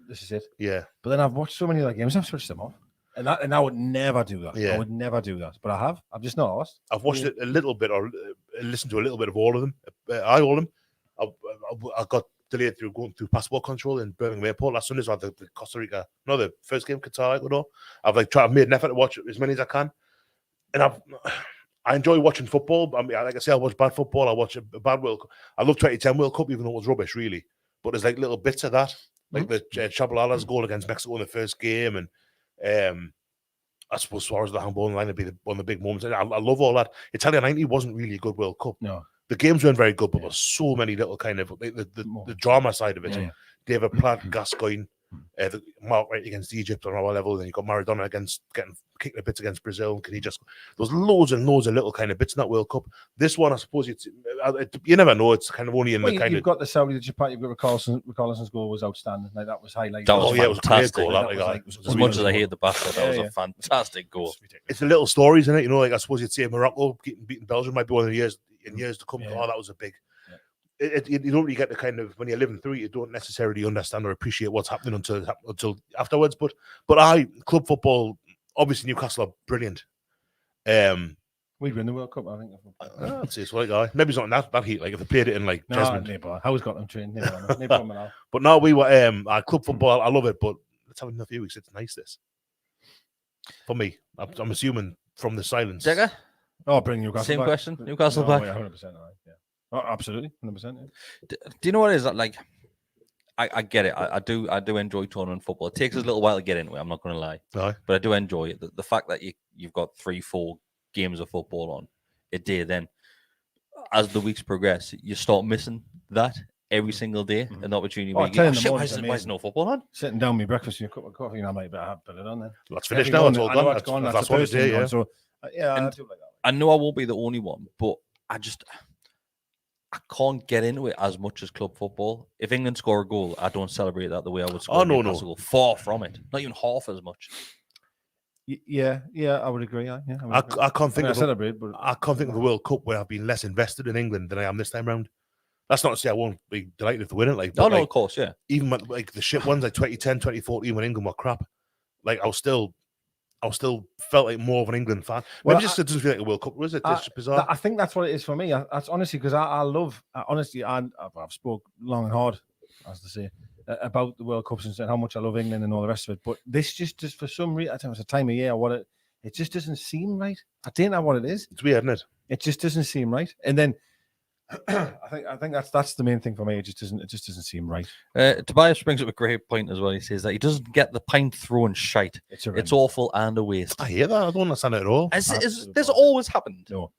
this is it. Yeah, But then I've watched so many other games, I've switched them off. And I would never do that. Yeah. I would never do that. But I have. I've just not asked. I've watched it a little bit or listened to a little bit of all of them. All of them. I got delayed through going through passport control in Birmingham Airport last Sunday. So I had the Costa Rica, no, the first game, Qatar, Ecuador. I've made an effort to watch as many as I can, and I enjoy watching football. I mean, like I say, I watch bad football. I watch a bad World Cup. I love 2010 World Cup, even though it was rubbish, really. But there's like little bits of that, like the Chabalala's goal against Mexico in the first game, and I suppose Suarez the handball line would be one of the big moments. I love all that. Italia 90 wasn't really a good World Cup. No. The games weren't very good, but there's so many little kind of like, the drama side of it. Yeah. David Platt, Gascoigne, Mark Wright against Egypt on our level. Then you got Maradona against getting kicked a bits against Brazil. Can he just? There's loads and loads of little kind of bits in that World Cup. This one, I suppose, you never know. It's kind of only in Well, the kind you've of. got the Saudi, the Japan. You've got Richarlison's goal was outstanding. Like that was highlighted. That was it was a great fantastic. goal. That That, was like, like- it was As really much as good I goal. hate the bastard, that was Yeah, a fantastic goal. It's the little stories in it, you know. Like I suppose you'd say Morocco beating Belgium might be one of the years to come. Yeah. Oh, that was a big. You don't really get the kind of when you're living through it, you don't necessarily understand or appreciate what's happening until afterwards. But club football, obviously Newcastle are brilliant. We'd win the World Cup, I think. I'd say it's like maybe it's not that heat. Like if they played it in like No, Desmond, neighbour. How's got them trained? No problem at all. but no, we were our club football. I love it, but let's have it in a few weeks. It's nice. This for me. I'm assuming from the silence. Jagger, Oh, bring Newcastle same back. question. Newcastle No, back. 100%. Yeah. Oh, absolutely, 100%. Yeah. Do you know what it is? Like, I get it. I do enjoy tournament football. It takes us a little while to get into it. I'm not going to lie, Aye. but I do enjoy it. The fact that you've got 3-4 games of football on a day, then as the weeks progress, you start missing that every single day. An opportunity. Oh, where you 10 in go, the shit, morning's why is amazing. no football on? Sitting down with breakfast and a cup of coffee, and I might better put it on then. Let's finish Every now. It's morning, all I know gone. it's gone. That's That's what the it first thing is. Yeah. gone. So, yeah, I And- do like that. I know I won't be the only one, but I can't get into it as much as club football. If England score a goal, I don't celebrate that the way I would score. Oh, no, Newcastle goal. Far from it. Not even half as much. Yeah, I would agree. Yeah, I would agree. I can't think I of celebrate, but I can't think of a World Cup where I've been less invested in England than I am this time round. That's not to say I won't be delighted if they win it. Like, No, but, no, like, of course, yeah. even like the shit ones like 2010, 2014 when England were crap. Like I was still felt like more of an England fan. Well, Maybe just it doesn't feel like a World Cup, was it? It's just bizarre. I think that's what it is for me. That's honestly because I love honestly. I've spoke long and hard, as to say, about the World Cups and said how much I love England and all the rest of it. But this just for some reason, I think it's a time of year. It just doesn't seem right. I don't know what it is. It's weird, isn't it? It just doesn't seem right. And then I think that's the main thing for me. It just doesn't seem right. Tobias brings up a great point as well. He says that he doesn't get the pint throwing shite. It's awful and a waste. I hear that. I don't understand it at all. Has Absolute this bullshit. always happened? No.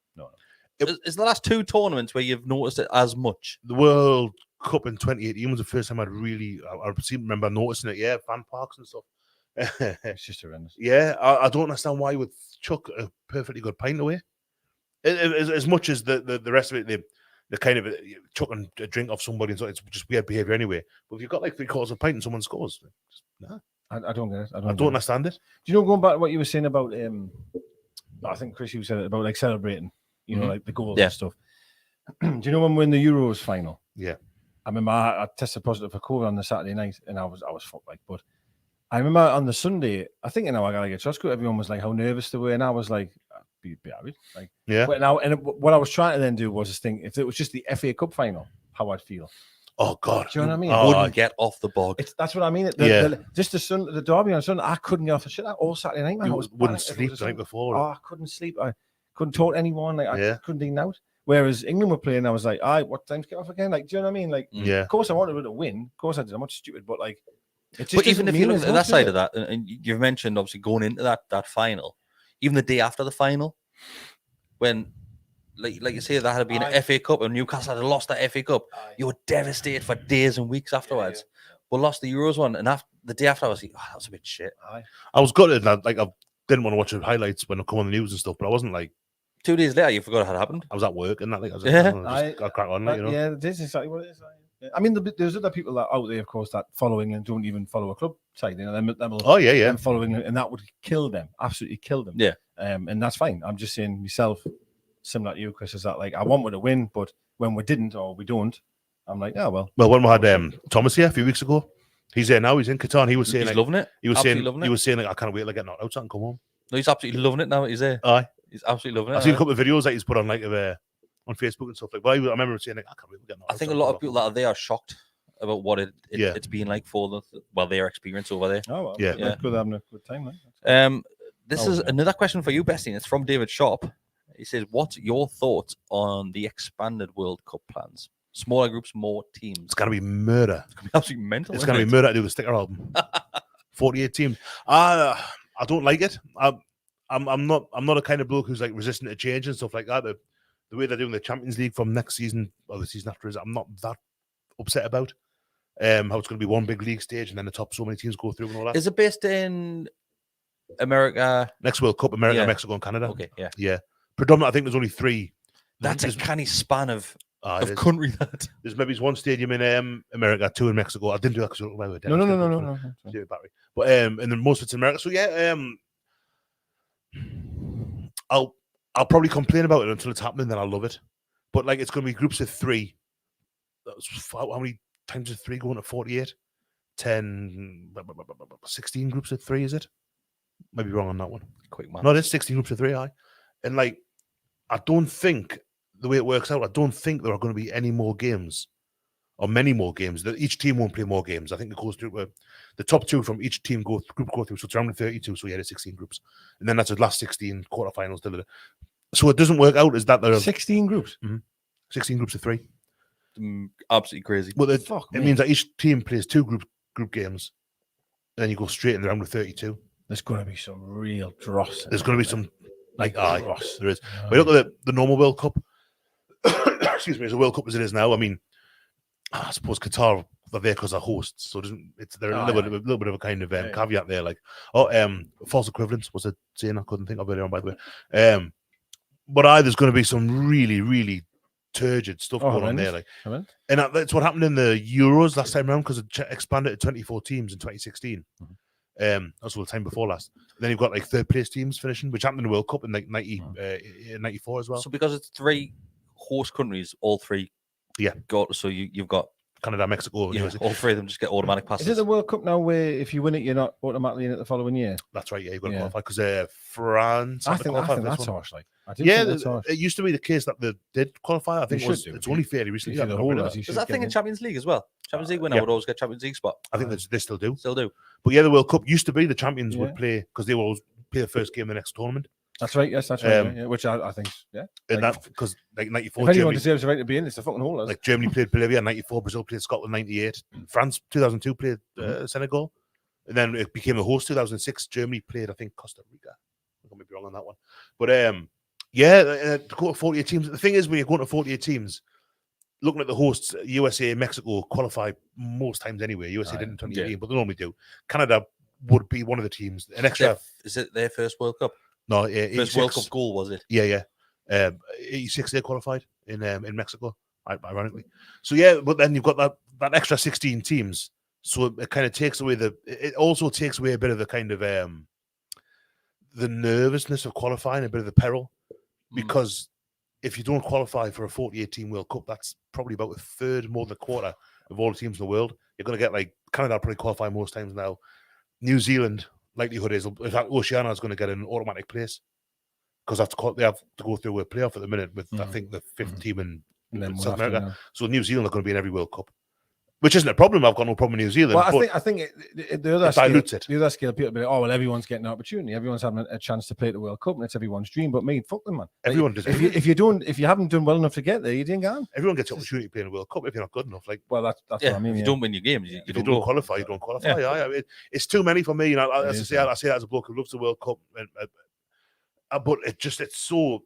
Is the last 2 tournaments where you've noticed it as much? The World Cup in 2018 was the first time I remember noticing it. Yeah, fan parks and stuff. It's just horrendous. Yeah, I don't understand why you would chuck a perfectly good pint away. As much as the rest of it, the kind of chucking a drink off somebody, and so it's just weird behavior anyway. But if you've got like 3/4 of a pint and someone scores, nah, I don't get it. I I don't get it. understand it. Do you know, going back to what you were saying about I think Chris, you said it about like celebrating, you know, like the goals Yeah. and stuff. Do you know when we're in the Euros final? Yeah. I remember I tested positive for COVID on the Saturday night, and I was fucked like. But I remember on the Sunday, I think I gotta get trust. Everyone was like how nervous they were, and I was like, be happy. Like, Yeah. But now, what I was trying to then do was just think if it was just the FA Cup final, how I'd feel. Oh God! Do you know what I mean? Oh, get off the bog. That's what I mean. Just the derby on Sunday, I couldn't get off the shit all Saturday night. Man, You I was wouldn't panicked. sleep the night before. Oh, I couldn't sleep. I couldn't talk to anyone. Like I Yeah. couldn't even out. Whereas England were playing, I was like, what time's get off again? Like, do you know what I mean? Like, Yeah. Of course I wanted to win. Of course I did. I'm not stupid, but like, it just But even if you look at that side it? of that, and you've mentioned obviously going into that final, even the day after the final, when like you say that had been an FA Cup and Newcastle had lost that FA Cup, you were devastated for days and weeks afterwards. But lost the Euros one, and the day after I was like, that was a bit shit. I was gutted. Like I didn't want to watch the highlights when I come on the news and stuff, but I wasn't like. 2 days later, you forgot it had happened. I was at work and that. Like, I was I crack on. Like, Yeah, this is exactly what it is. I mean, there's other people that out there, of course, that follow England don't even follow a club side. You know, them following, and that would kill them, absolutely kill them. Yeah, and that's fine. I'm just saying myself, similar to you, Chris, is that like I want to win, but when we didn't or we don't, I'm like, well. Well, when we had Thomas here a few weeks ago, he's there now. He's in Qatar. And he was saying he's like, loving it. He was saying like, I can't wait to get knocked out and come home. No, he's absolutely loving it now. He's there. Aye. He's absolutely loving it. I've seen a couple of videos that he's put on like on Facebook and stuff like. But I remember him saying like, I can't wait to get knocked out. I think a lot of people that are there are shocked about what it's been like for their experience over there. Oh, well, yeah. Good having a good time. Then. This is another question for you, Bestie. It's from David Sharp. He says, "What's your thoughts on the expanded World Cup plans? Smaller groups, more teams. It's gonna be murder. It's gonna be absolutely mental. It's gonna be murder to do the sticker album. 48 teams. I don't like it. I'm not a kind of bloke who's like resistant to change and stuff like that. The way they're doing the Champions League from next season or the season after I'm not that upset about. How it's going to be one big league stage and then the top so many teams go through and all that. Is it based in America? Next World Cup, America, Mexico, and Canada. Okay, yeah. Predominantly, I think there's only 3. That's a canny span of country. There's maybe one stadium in America, 2 in Mexico. I didn't do that because No. Battery. But and then most of it's in America. So yeah, I'll probably complain about it until it's happening. Then I'll love it. But like, it's going to be groups of 3. How many times is 3 going to 48? 10, 16 groups of 3, is it? Maybe wrong on that one. Quick man. No, it's 16 groups of 3, and like, I don't think the way it works out, I don't think there are going to be any more games or many more games. Each team won't play more games. I think it goes through the top 2 from each team group go through. So it's around 32. So you had 16 groups, and then that's the last 16 quarterfinals. So it doesn't work out as that there are 16 groups. 16 groups of 3. Absolutely crazy. Well, it means that each team plays 2 group games, and then you go straight in the round of 32. There's going to be some real dross. There's going to be some dross. There is. We look at the normal World Cup. Excuse me, as a World Cup as it is now. I mean, I suppose Qatar are there because they're hosts, so they're a little bit of a kind of caveat there. Like, false equivalence was a saying I couldn't think of earlier on, by the way. But there's going to be some really, really turgid stuff going on there. Like, and that's what happened in the Euros last time around because it expanded to 24 teams in 2016. That's all the time before last. And then you've got like 3rd place teams finishing, which happened in the World Cup in like 94 as well. So because it's 3 host countries, all 3 got. So you've got Canada, Mexico, all 3 of them just get automatic passes. Is it the World Cup now where if you win it, you're not automatically in it the following year? That's right. Yeah, you've got to qualify because France. I think that's harsh. Like, it used to be the case that they did qualify. I think it's only fairly recently. Is that thing in Champions League as well? Champions League winner would always get Champions League spot. I think they still do. Still do. But yeah, the World Cup used to be the champions would play because they would always play the first game of the next tournament. That's right. Yes, that's right. Which I think, and that because like 94, if anyone deserves the right to be in, it's the fucking whole. Like Germany played Bolivia in 94, Brazil played Scotland 98, France 2002 played Senegal, and then it became a host 2006. Germany played, I think, Costa Rica. I might be wrong on that one, but to go to 48 teams. The thing is, when you're going to 48 teams, looking at the hosts, USA, Mexico qualify most times anyway. USA didn't in 2018, but they normally do. Canada would be one of the teams. An extra. Is it their first World Cup? No, first World Cup goal was it? Yeah. 86 they qualified in Mexico, ironically. So yeah, but then you've got that extra 16 teams. So it kind of takes away it also takes away a bit of the kind of the nervousness of qualifying, a bit of the peril, because if you don't qualify for a 48-team World Cup, that's probably about a third, more than a quarter of all the teams in the world. You're going to get like Canada will probably qualify most times now. New Zealand, likelihood is, in fact, Oceania is going to get an automatic place because they have to go through a playoff at the minute with, I think, the fifth team in South America. So New Zealand are going to be in every World Cup, which isn't a problem. I've got no problem with New Zealand. Well, I think the other dilutes it. The other scale, people be like, oh well, everyone's getting an opportunity. Everyone's having a chance to play the World Cup, and it's everyone's dream. But me, fuck them, man. Everyone does. If you haven't done well enough to get there, you didn't get on. Everyone gets the opportunity to play in a World Cup if you're not good enough. Like, well, that's what I mean. If you don't win your games, you don't qualify. You don't qualify. Yeah. It's too many for me. I say that as a bloke who loves the World Cup, but it's so.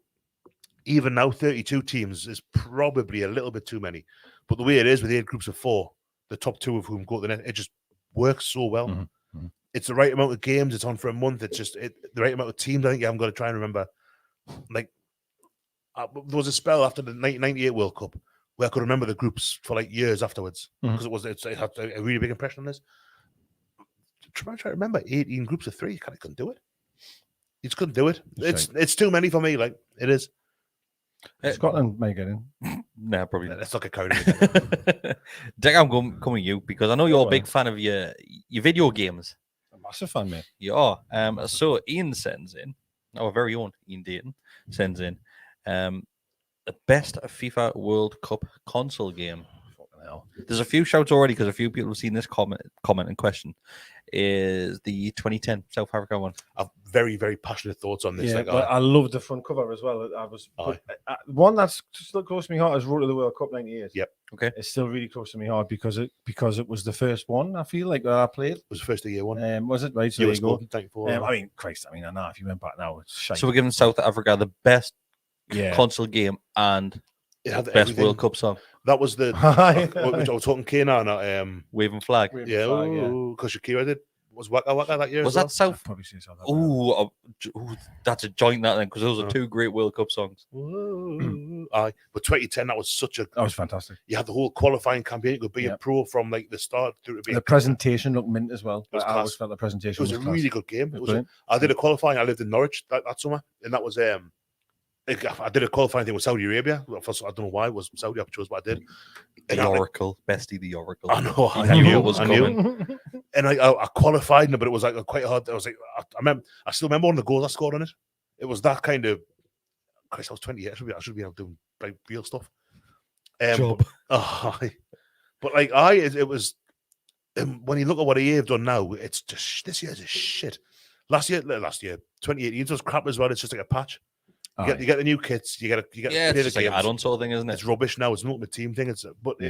Even now, 32 teams is probably a little bit too many. But the way it is with 8 groups of 4, the top 2 of whom go to the net, it just works so well. Mm-hmm. It's the right amount of games. It's on for a month. It's just the right amount of teams. I think I'm going to try and remember. Like, there was a spell after the 1998 World Cup where I could remember the groups for like years afterwards because it had a really big impression on this. Try to remember 18 groups of 3. You couldn't do it. You just couldn't do it. It's too many for me. Like, it is. Scotland may get in. Nah, probably not. Let's not get carried away. Dick, I'm coming with you because I know you're a big fan of your video games. I'm a massive fan, mate. You are. So Ian sends in, our very own Ian Dayton sends in, the best FIFA World Cup console game. Fucking hell. There's a few shouts already because a few people have seen this comment in question. Is the 2010 South Africa one. I've very, very passionate thoughts on this. Yeah, I love the front cover as well. One that's still close to my heart is Road to the World Cup '98. Yep. Okay. It's still really close to my heart because it was the first one I feel like that I played. It was the first of year one. Was it right? So there you go. I know if you went back now, it's shite. So we're giving South Africa the best console game and it had best everything. World Cup song. That was the which I was talking Kena Waving Flag. Because Shakira did was Waka Waka that year. Was that South? I'd probably say South Africa. Oh, that's a joint that then because those are 2 great World Cup songs. Aye, but 2010 that was fantastic. You had the whole qualifying campaign. You could be a pro from like the start through to be. The presentation looked mint as well. I always felt the presentation. It was a really good game. I did a qualifying. I lived in Norwich that summer, and that was I did a qualifying thing with Saudi Arabia. I don't know why it was Saudi. I chose what I did. The Oracle, bestie, the Oracle. I know. I knew it was coming. And I qualified, but it was like quite hard. I was like, I still remember one of the goals I scored on it. It was that kind of. Christ, I was 20 years. I should be out doing like real stuff. Job. But like it was. When you look at what EA have done now, it's just this year's a shit. Last year, 2018 was crap as well. It's just like a patch. You get the new kits. You get it's just like an add-on sort of thing, isn't it? It's rubbish now. It's an ultimate team thing. It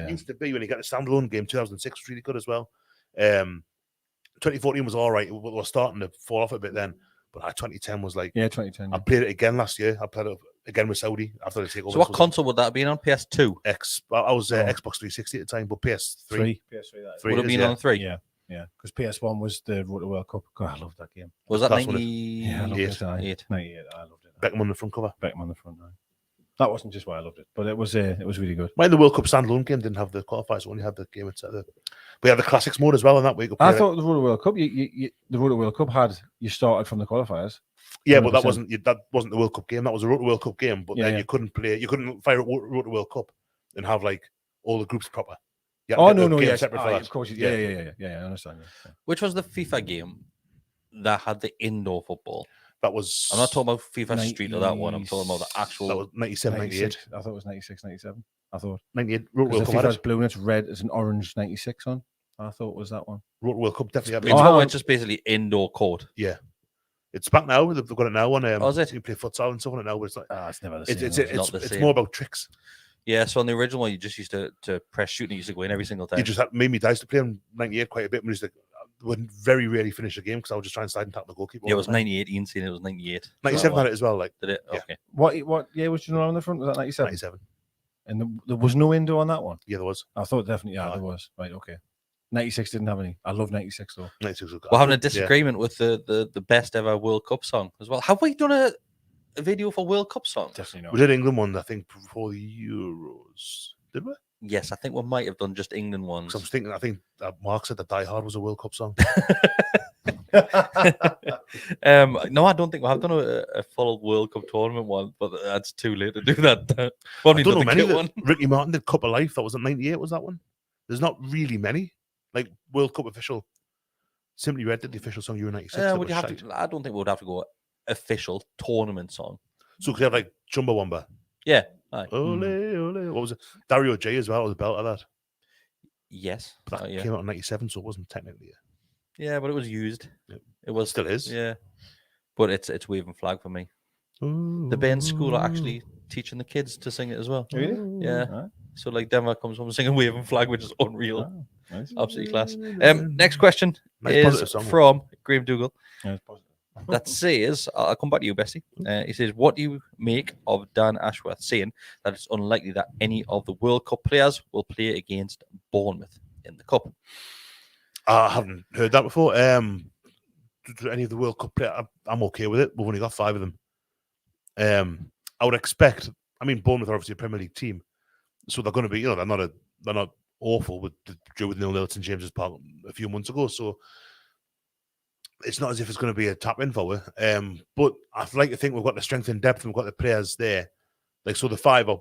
used to be when you get the standalone game. 2006 was really good as well. 2014 was all right. We were starting to fall off a bit then, but 2010 was like 2010. I played it again last year. I played it again with Saudi after they take over. So what console would that have been on? PS2. I was Xbox 360 at the time, but PS3. PS3 would have been on 3. Yeah, because PS1 was the Road to World Cup. God, I love that game. Was that 98? Yeah, I loved it. 98. I loved it. Beckham on the front cover. Beckham on the front. Right. That wasn't just why I loved it, but it was really good. Mine, the World Cup standalone game didn't have the qualifiers; only had the game itself. We had the classics mode as well in that week. I thought the Road to World Cup, the Road to World Cup had you started from the qualifiers. Yeah, 100%. But that wasn't the World Cup game. That was a Road to World Cup game. But then you couldn't fire a Road to World Cup and have like all the groups proper. Of course. Yeah, I understand. Yeah. Which was the FIFA game that had the indoor football? That was. I'm not talking about FIFA Street or that one. I'm talking about the actual. That was 97, 98. I thought it was 96, 97. I thought 98. Because the FIFA's blue and it's red. It's an orange 96 on. I thought it was that one. World Cup definitely. It's just basically indoor court. Yeah. It's back now. They've got it now on. Is it? You play futsal and stuff on it now, but it's like it's never the same. It's more about tricks. Yeah, so on the original one, you just used to press shoot and you used to go in every single time. You just made me dice to play on 98 quite a bit. When I would very rarely finish the game because I would just try and slide and tap the goalkeeper. Yeah, it was 98. Ian saying it was 98. 97 had it as well. Like, did it? Yeah. Okay. What year was you on the front? Was that 97? 97. And there was no window on that one? Yeah, there was. I thought definitely, there was. Right, okay. 96 didn't have any. I love 96 though. 96 was good. We're having a disagreement with the best ever World Cup song as well. Have we done a video for World Cup songs? Definitely not. We did England one, I think, before the Euros. Did we? Yes, I think we might have done just England ones. I think Mark said that Die Hard was a World Cup song. No, I don't think we have done a full World Cup tournament one, but that's too late to do that. Probably I don't know the many. kit one. Ricky Martin did Cup of Life. That was at 98. Was that one? There's not really many. Like World Cup official. Simply Red did the official song Euro 96. That Would you was have shite. to? I don't think we would have to go official tournament song. So could you have like Chumbawamba? Yeah. Aye. Ole, ole. What was it? Dario J as well was a belt of that. Yes. But that Yeah. came out in 97, so it wasn't technically. Yeah, but it was used. Yep. It was Still is. Yeah. But it's waving flag for me. The band school are actually teaching the kids to sing it as well. Really? Yeah. Right. So like Denver comes home singing waving flag, which is unreal. Oh, nice. Absolutely class. Next question Nice positive is song. from Graham Dougal. Yeah, it's positive. That says, I'll come back to you, Bessie. He says, what do you make of Dan Ashworth saying that it's unlikely that any of the World Cup players will play against Bournemouth in the Cup? I haven't heard that before. Any of the World Cup players, I'm okay with it. We've only got 5 of them. I would expect. I mean, Bournemouth are obviously a Premier League team, so they're going to be. They're not awful with the drew with 0-0 at St James's Park a few months ago. So it's not as if it's going to be a tap in for it. But I'd like to think we've got the strength and depth, and we've got the players there. Like so, the 5 are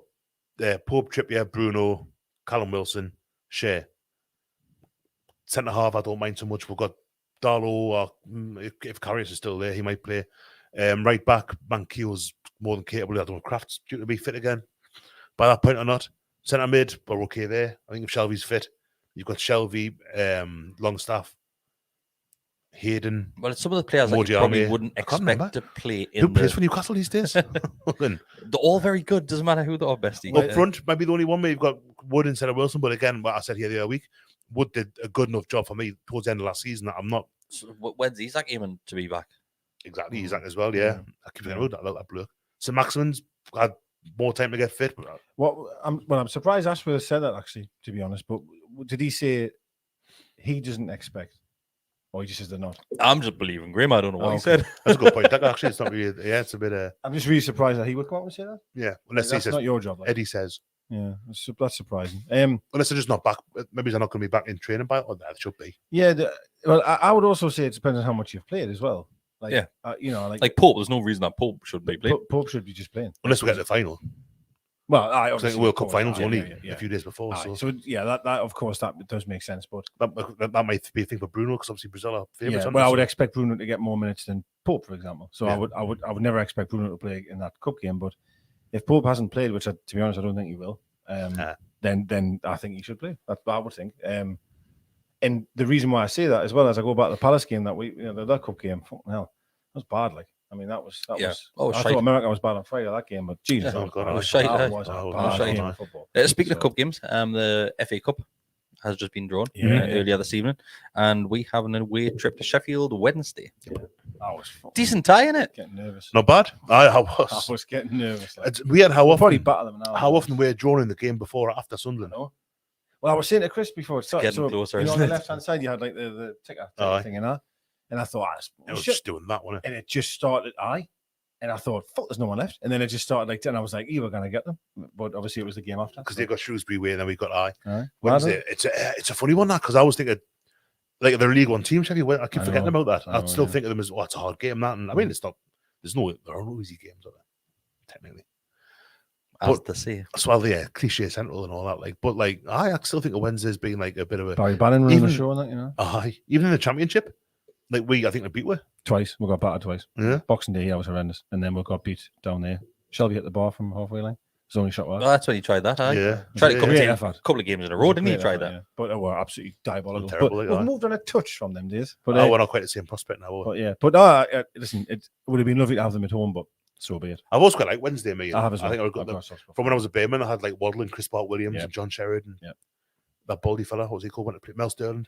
Pope, Trippier, Bruno, Callum Wilson, Shea. Centre half, I don't mind so much. We've got Darlow, or if Karius is still there, he might play. Right back, Manquillo's more than capable. I don't know, Kraft's due to be fit again by that point or not. Centre mid, we're okay there. I think if Shelby's fit, you've got Shelby, Longstaff, Hayden. Well, it's some of the players that you probably wouldn't expect to play in Who plays for Newcastle these days? They're all very good. Doesn't matter who they're, Bestie. Up front, maybe the only one where you've got Wood instead of Wilson. But again, what I said here the other week, Wood did a good enough job for me towards the end of last season that I'm not. So when's Isaac aiming to be back? Exactly, Isaac as well, yeah. I keep forgetting about that bloke. So Maximin's had more time to get fit. I'm surprised Ashworth said that, actually, to be honest. But did he say he doesn't expect? Or he just says they're not? I'm just believing Graham. I don't know what he said. That's a good point. Actually, it's not really. Yeah, it's a bit. I'm just really surprised that he would come out and say that. Yeah, unless that's he says not your job. Like. Eddie says. Yeah, that's surprising. Unless they're just not back. Maybe they're not going to be back in training by or that should be. Yeah, well, I would also say it depends on how much you've played as well. Like, yeah, like Pope. There's no reason that Pope should be playing. Pope should be just playing unless we get to the final. Well, I think the World Cup finals only a few days before. So yeah, that of course that does make sense, but that might be a thing for Bruno because obviously Brazil are favourites. Yeah, well, I would expect Bruno to get more minutes than Pope, for example. So yeah. I would never expect Bruno to play in that cup game. But if Pope hasn't played, which to be honest I don't think he will, then I think he should play. That's what I would think. And the reason why I say that as well as I go back to the Palace game that cup game, fucking hell, that was bad. Like. I mean, that was. Oh, I thought America was bad on Friday that game, but Jesus, it was shite. Speaking of cup games, the FA Cup has just been drawn earlier this evening, and we have an away trip to Sheffield Wednesday. Yeah. I was decent tie in it. Getting nervous. Not bad. I was getting nervous. Like. It's weird how often probably better than now. How often we're drawn in the game before or after Sunderland. Well, I was saying to Chris before it started. Getting closer, on the left hand side, you had like the ticker thing in that. And I thought, I was just doing that one. And it just started, and I thought, fuck, there's no one left. And then it just started like, and I was like, you were going to get them. But obviously it was the game after. Because they got Shrewsbury away and then we got Wednesday. It's a funny one, that, because I was thinking, like, they're a League One team, Sheffield. I keep forgetting about that. I still think of them as, it's a hard game, that. And I mean, it's not, there are no easy games, are there? Technically. As to say. Well, yeah, cliche central and all that. Like, but like, I still think of Wednesday's being like a bit of a. Barry Bannon running the show on that, even in the Championship. Like I think we beat twice. We got battered twice. Yeah. Boxing Day, was horrendous, and then we got beat down there. Shelby hit the bar from halfway line. His only shot was. Oh, that's when he tried that. Yeah. Tried a couple of games in a row, didn't he? Try that. Yeah. But we're absolutely diabolical. Terrible, but we've moved on a touch from them days. But we're not quite the same prospect now. But yeah. But listen, it would have been lovely to have them at home, but so be it. I've also quite like Wednesday, mate. I have as well. I think I got them from when I was a Bayman. I had like Waddle and Chris Park Williams and John Sheridan. Yeah. That baldy fella, what was he called? Went to play Mel Sterling,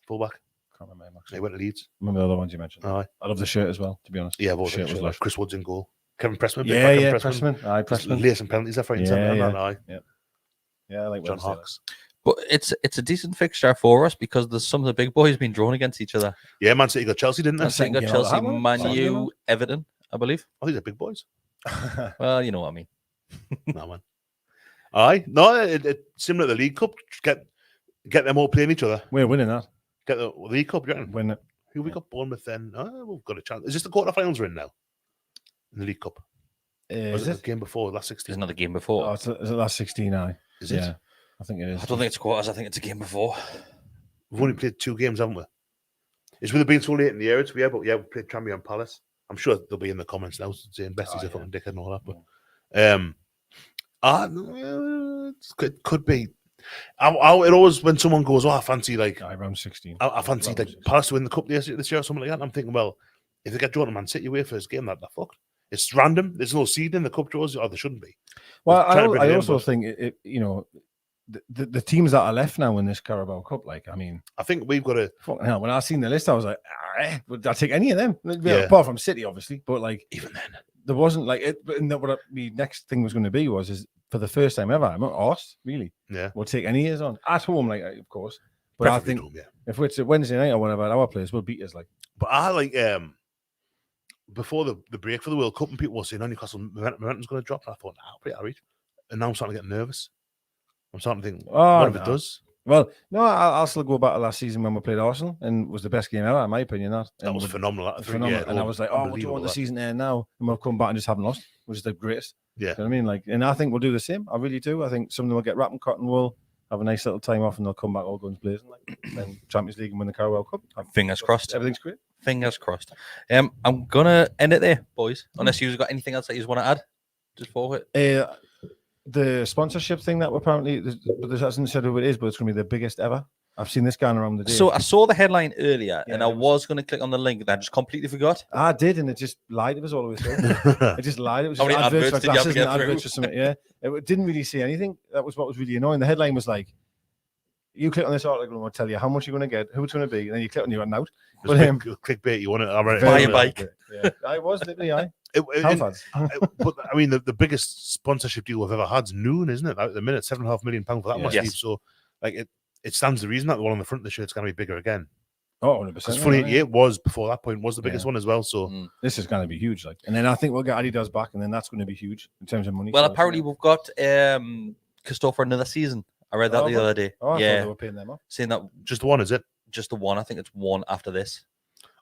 fullback. Can't remember him, actually. He went to Leeds. Remember the other ones you mentioned? I love the shirt as well, to be honest. Yeah, the shirt was like Chris Woods in goal. Kevin Pressman. Pressman. Pressman. Lay some penalties there for him. Yeah, I like John Hawkes. But it's a decent fixture for us because there's some of the big boys being drawn against each other. Yeah, Man City got Chelsea, didn't they? Man City got Chelsea, Man U, Everton, I believe. I think they're big boys. Well, you know what I mean. No, man. No, it's similar to the League Cup. Get them all playing each other. We're winning that. Get the League Cup, you reckon? Win it. Who we got Bournemouth then? Oh, we've got a chance. Is this the quarterfinals we're in now? In the League Cup? Is it it? the game before, last There's 16? another game before. Oh, is it last 16 now? Is Yeah, it? I think it is. I don't think it's quarters. I think it's a game before. We've only played 2 games, haven't we? It's would have been so late in the year, but yeah, we played Champion Palace. I'm sure they'll be in the comments now saying Bessie's a fucking dickhead and all that. But it could be. It always, when someone goes, I fancy like around 16. I fancy like Palace to win the cup this year or something like that. I'm thinking, well, if they get drawn to Man City away first game, they're fucked. It's random. There's no seed in the cup draws, or there shouldn't be. Well, I also think the teams that are left now in this Carabao Cup, like, I mean, I think we've got to fucking hell. When I seen the list, I was like, would I take any of them? Yeah. Apart from City, obviously, but like even then. there wasn't like it. And what the next thing was going to be is for the first time ever, I'm not asked really. Yeah, we'll take any years on at home, like of course. But I think if it's a Wednesday night or whatever, our players will beat us. Like, but I like before the break for the World Cup, and people were saying, Newcastle momentum's going to drop. And I thought, pretty average. And now I'm starting to get nervous. I'm starting to think, what if it does? Well, no, I'll still go back to last season when we played Arsenal, and it was the best game ever, in my opinion. That was phenomenal. And I was like, what do you want the season there now? And we'll come back and just haven't lost, which is the greatest. Yeah. You know what I mean? Like, and I think we'll do the same. I really do. I think some of them will get wrapped in cotton wool, have a nice little time off, and they'll come back all guns blazing, like, then Champions League and win the Carabao Cup. Fingers crossed. Everything's great. Fingers crossed. I'm gonna end it there, boys. Unless you've got anything else that you want to add, just for it. The sponsorship thing that apparently, this hasn't said who it is, but it's going to be the biggest ever. I've seen this going around the day. So I saw the headline earlier, and I was going to click on the link, and I just completely forgot. I did, and it just lied to us all the way through. It just lied. It was how many adverts adverts for did you have to glasses get and through? adverts for something. Yeah, it didn't really say anything. That was what was really annoying. The headline was like, "You click on this article, and we'll tell you how much you're going to get, who it's going to be," and then you click on you're out. But clickbait, you want to buy a bike. Yeah, I was literally but I mean, the biggest sponsorship deal we've ever had is Noon, isn't it? At the minute, £7.5 million for that must be. So, like, it stands to reason that the one on the front of the shirt's going to be bigger again. Oh, 100%. It's funny, it was before that point was the biggest one as well. So this is going to be huge, like, and then I think we'll get Adidas back, and then that's going to be huge in terms of money. Well, apparently we've got Christoph for another season. I read that the other day. Oh, I thought they were paying them off. Saying that just the one, is it? Just the one. I think it's one after this.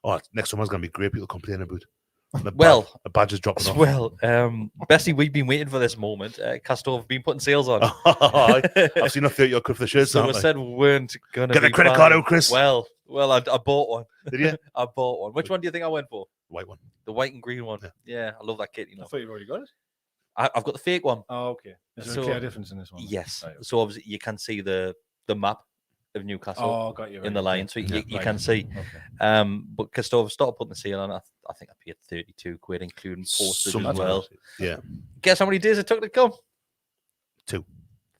Oh, next summer's going to be great. People complain about. The badge is dropping off. Well, Bessie, we've been waiting for this moment. Castor have been putting sales on. I've seen a 30 quid for the shirts. So we said we weren't going to get the credit card out, Chris. Well, I bought one. Did you? I bought one. Which one do you think I went for? White one. The white and green one. Yeah, I love that kit. You know. I thought you've already got it. I've got the fake one. Oh, okay. Is there a clear difference in this one? Yes. Right. So obviously you can see the map of Newcastle in the line, so you can see. Okay. But Christoph started putting the sale on. I think I paid 32 quid, including postage as well. Yeah. Guess how many days it took to come? 2.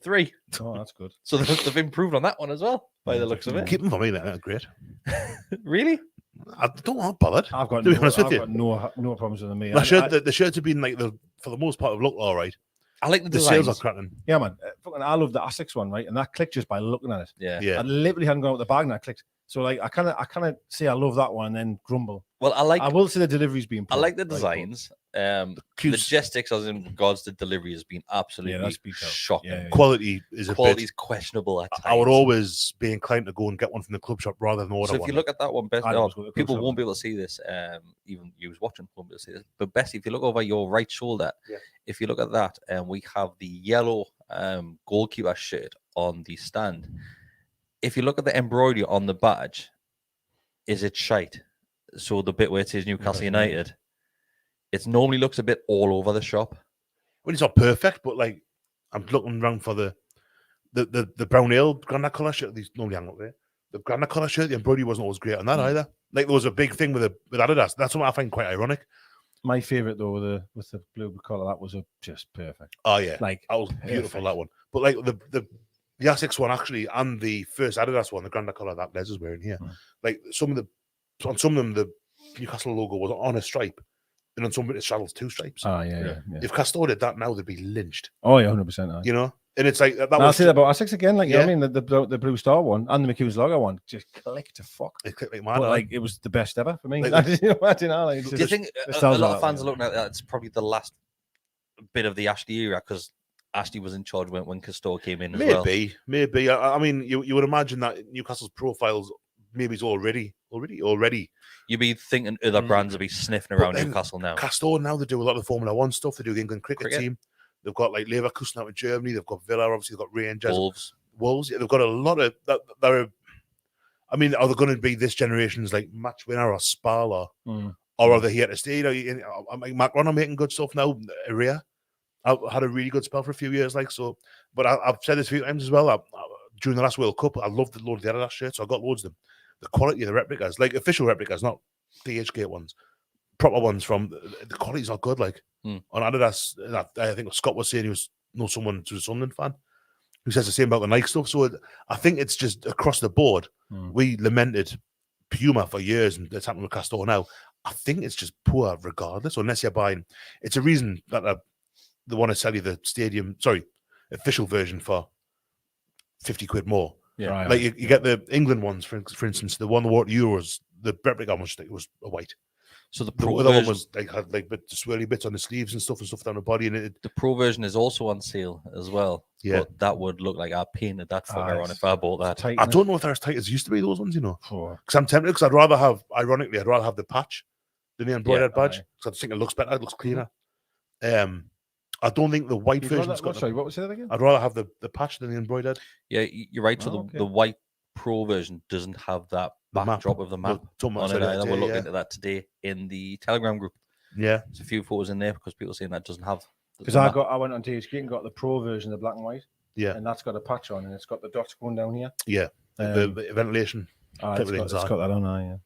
3. Oh, that's good. So they've improved on that one as well, by the looks of it. Keep them for me, that's great. Really? I don't want bothered. I've got no problems with them. The shirts have been like for the most part have looked all right. I like the designs. Sales are cracking. Yeah, man. I love the Asics one, right? And that clicked just by looking at it. Yeah. I literally hadn't gone out the bag and I clicked. So like I kind of say I love that one and then grumble. Well, I will say the delivery's been. I like the designs. The logistics, as in regards to delivery, has been absolutely shocking. Yeah. Quality is questionable at times. I would always be inclined to go and get one from the club shop rather than order one. So if you look at that one, people won't be able to see this. Even you watching won't be able to see this. But Bessie, if you look over your right shoulder, if you look at that, we have the yellow goalkeeper shirt on the stand. If you look at the embroidery on the badge, is it shite? So the bit where it says Newcastle United, it normally looks a bit all over the shop. Well, it's not perfect, but like I'm looking around for the brown ale granite colour shirt. These normally hang up there. The granite colour shirt, the embroidery wasn't always great on that either. Like there was a big thing with Adidas. That's what I find quite ironic. My favourite though, with the blue collar, that was just perfect. Oh yeah, like that was beautiful that one. But like the Asics one actually, and the first Adidas one, the granite colour that Les is wearing here, like on some of them the Newcastle logo was on a stripe, and on some of it straddles 2 stripes. Oh yeah. If Castor did that now, they'd be lynched. Oh yeah, 100%. You know, and it's like that. I'll say that about Asics again. Like you know what I mean, the Blue Star one and the McHugh's logo one just clicked to fuck. It clicked like mad. Like it was the best ever for me. Like, do you think a lot of fans are looking at that? It's probably the last bit of the Ashley era because Ashley was in charge when Castor came in. Maybe. I mean, you would imagine that Newcastle's profiles maybe is already You'd be thinking other brands would be sniffing around then Newcastle now. Castore now, they do a lot of the Formula One stuff. They do the England cricket team. They've got like Leverkusen out in Germany. They've got Villa, obviously. They've got Rangers. Wolves. Yeah, they've got a lot of that. I mean, are they going to be this generation's like match winner or Spal or are they here to stay? Like Macron are making good stuff now. Area, I had a really good spell for a few years, like so. But I've said this a few times as well. During the last World Cup, I loved the load of the Adidas shirts. So I got loads of them. The quality of the replicas, like official replicas, not DHgate ones, proper ones from the quality's not good. Like on Adidas, I think Scott was saying he was someone who's a Sunderland fan who says the same about the Nike stuff. So I think it's just across the board. We lamented Puma for years, and it's happening with Castore now. I think it's just poor regardless, unless you're buying. It's a reason that they want to sell you the official version for 50 quid more. Yeah, right, like you get the England ones, for instance, the one that wore Euros, the replica was a white. So the other one was like had like the swirly bits on the sleeves and stuff down the body, and the pro version is also on sale as well. Yeah, but that would look like I painted that fucker on if I bought that. Tight, I don't know if they're as tight as used to be those ones, because I'm tempted because I'd rather have the patch than the embroidered badge because I just think it looks better, it looks cleaner. I don't think the white version's got. Sorry, what was that again? I'd rather have the patch than the embroidered. Yeah, you're right. So the white pro version doesn't have that backdrop of the map on it. And we're looking at that today in the Telegram group. Yeah, there's a few photos in there because people are saying that doesn't have. Because I went on THG and got the pro version, the black and white. Yeah, and that's got a patch on and it's got the dots going down here. Yeah, the ventilation. It's got that on there.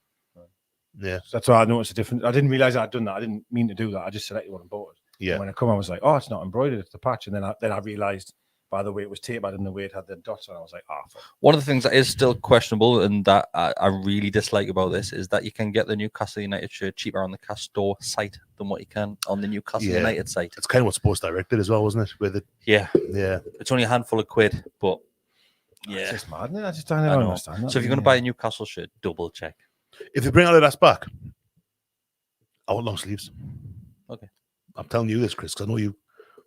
Yeah, so that's why I noticed the difference. I didn't realize I'd done that. I didn't mean to do that. I just selected one and bought it. Yeah. And when I come, I was like, oh, it's not embroidered, it's the patch. And then I realized by the way it was tapered and the way it had the dots on, I was like, fuck. One of the things that is still questionable and that I really dislike about this is that you can get the Newcastle United shirt cheaper on the Castore site than what you can on the Newcastle United site. It's kind of what Sports Directed as well, wasn't it? With it. Yeah. Yeah. It's only a handful of quid, but it's just mad, isn't it? I just don't understand that. So if you're going to buy a Newcastle shirt, double check. If they bring Adidas back, I want long sleeves. Okay. I'm telling you this, Chris, because I know you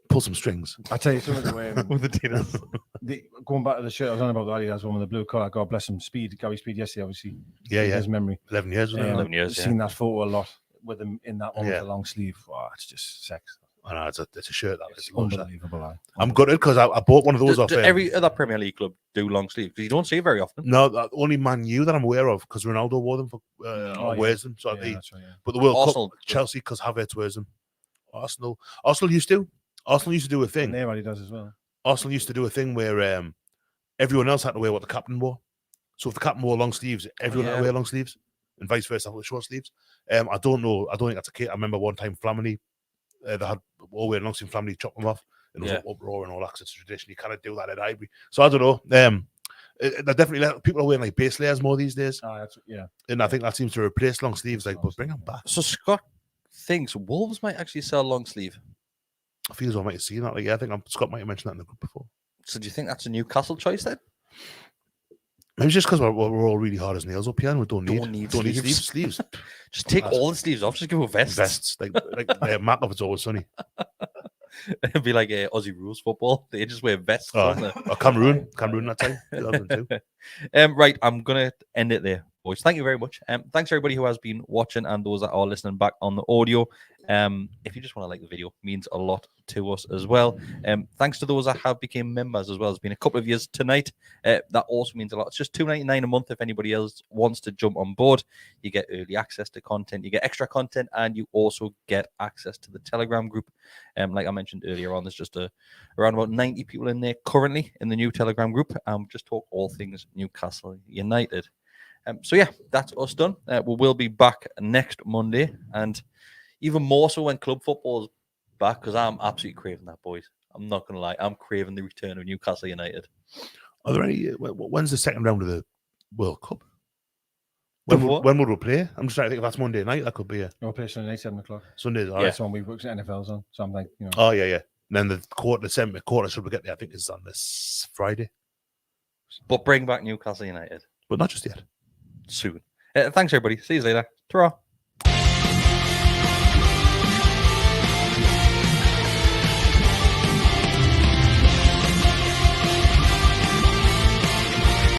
pull some strings. I tell you something with the Adidas. Going back to the shirt I was on about the Adidas one with the blue collar. God bless him. Gary Speed yesterday, obviously. Yeah. His memory. 11 years. 11 years. Seen that photo a lot with him in that one with the long sleeve. Wow, it's just sex. I know it's a shirt that is unbelievable. I'm gutted because I bought one of those off. Every other Premier League club do long sleeves because you don't see it very often. No, only Man U that I'm aware of because Ronaldo wore them for wears them. So but the World Cup, Chelsea because Havertz wears them. Arsenal used to do a thing. Everybody does as well. Arsenal used to do a thing where everyone else had to wear what the captain wore. So if the captain wore long sleeves, everyone had to wear long sleeves, and vice versa with short sleeves. I don't know. I don't think that's a kit. I remember one time Flamini, they had all wearing long sleeve. Flamini chopped them off, and it was uproar and all that. It's a tradition. You kind of do that at Highbury. So I don't know. They're definitely people are wearing like base layers more these days. And I think that seems to replace long sleeves. Like, but bring them back. So Scott thinks Wolves might actually sell long sleeve. I feel as though I might have seen that. Like, I think Scott might have mentioned that in the group before. So do you think that's a Newcastle choice then? Maybe just because we're all really hard as nails up here and we don't need sleeves. Just take all the sleeves off. Just give a vest. Vests. Like Matt of It's Always Sunny. It'd be like Aussie rules football. They just wear vests. Or Cameroon that time. 2002. Right, I'm going to end it there, boys. Thank you very much. Thanks everybody who has been watching and those that are listening back on the audio. If you just want to like the video, it means a lot to us as well. Thanks to those that have become members as well. It's been a couple of years tonight. That also means a lot. It's just $2.99 a month. If anybody else wants to jump on board, you get early access to content, you get extra content, and you also get access to the Telegram group. Like I mentioned earlier on, there's just around about 90 people in there currently in the new Telegram group. Just talk all things Newcastle United. So yeah, that's us done. We will be back next Monday, and even more so when club football is back, because I'm absolutely craving that, boys. I'm not going to lie. I'm craving the return of Newcastle United. Are there any... When's the second round of the World Cup? When would we play? I'm just trying to think if that's Monday night. That could be We'll play Sunday night, 7 o'clock. Sunday's, all right. That's when we booked NFL's on. So I'm like, Oh, yeah. And then the quarter should we get there, I think, is on this Friday. But bring back Newcastle United. But not just yet. Soon. Thanks, everybody. See you later. Ta-ra.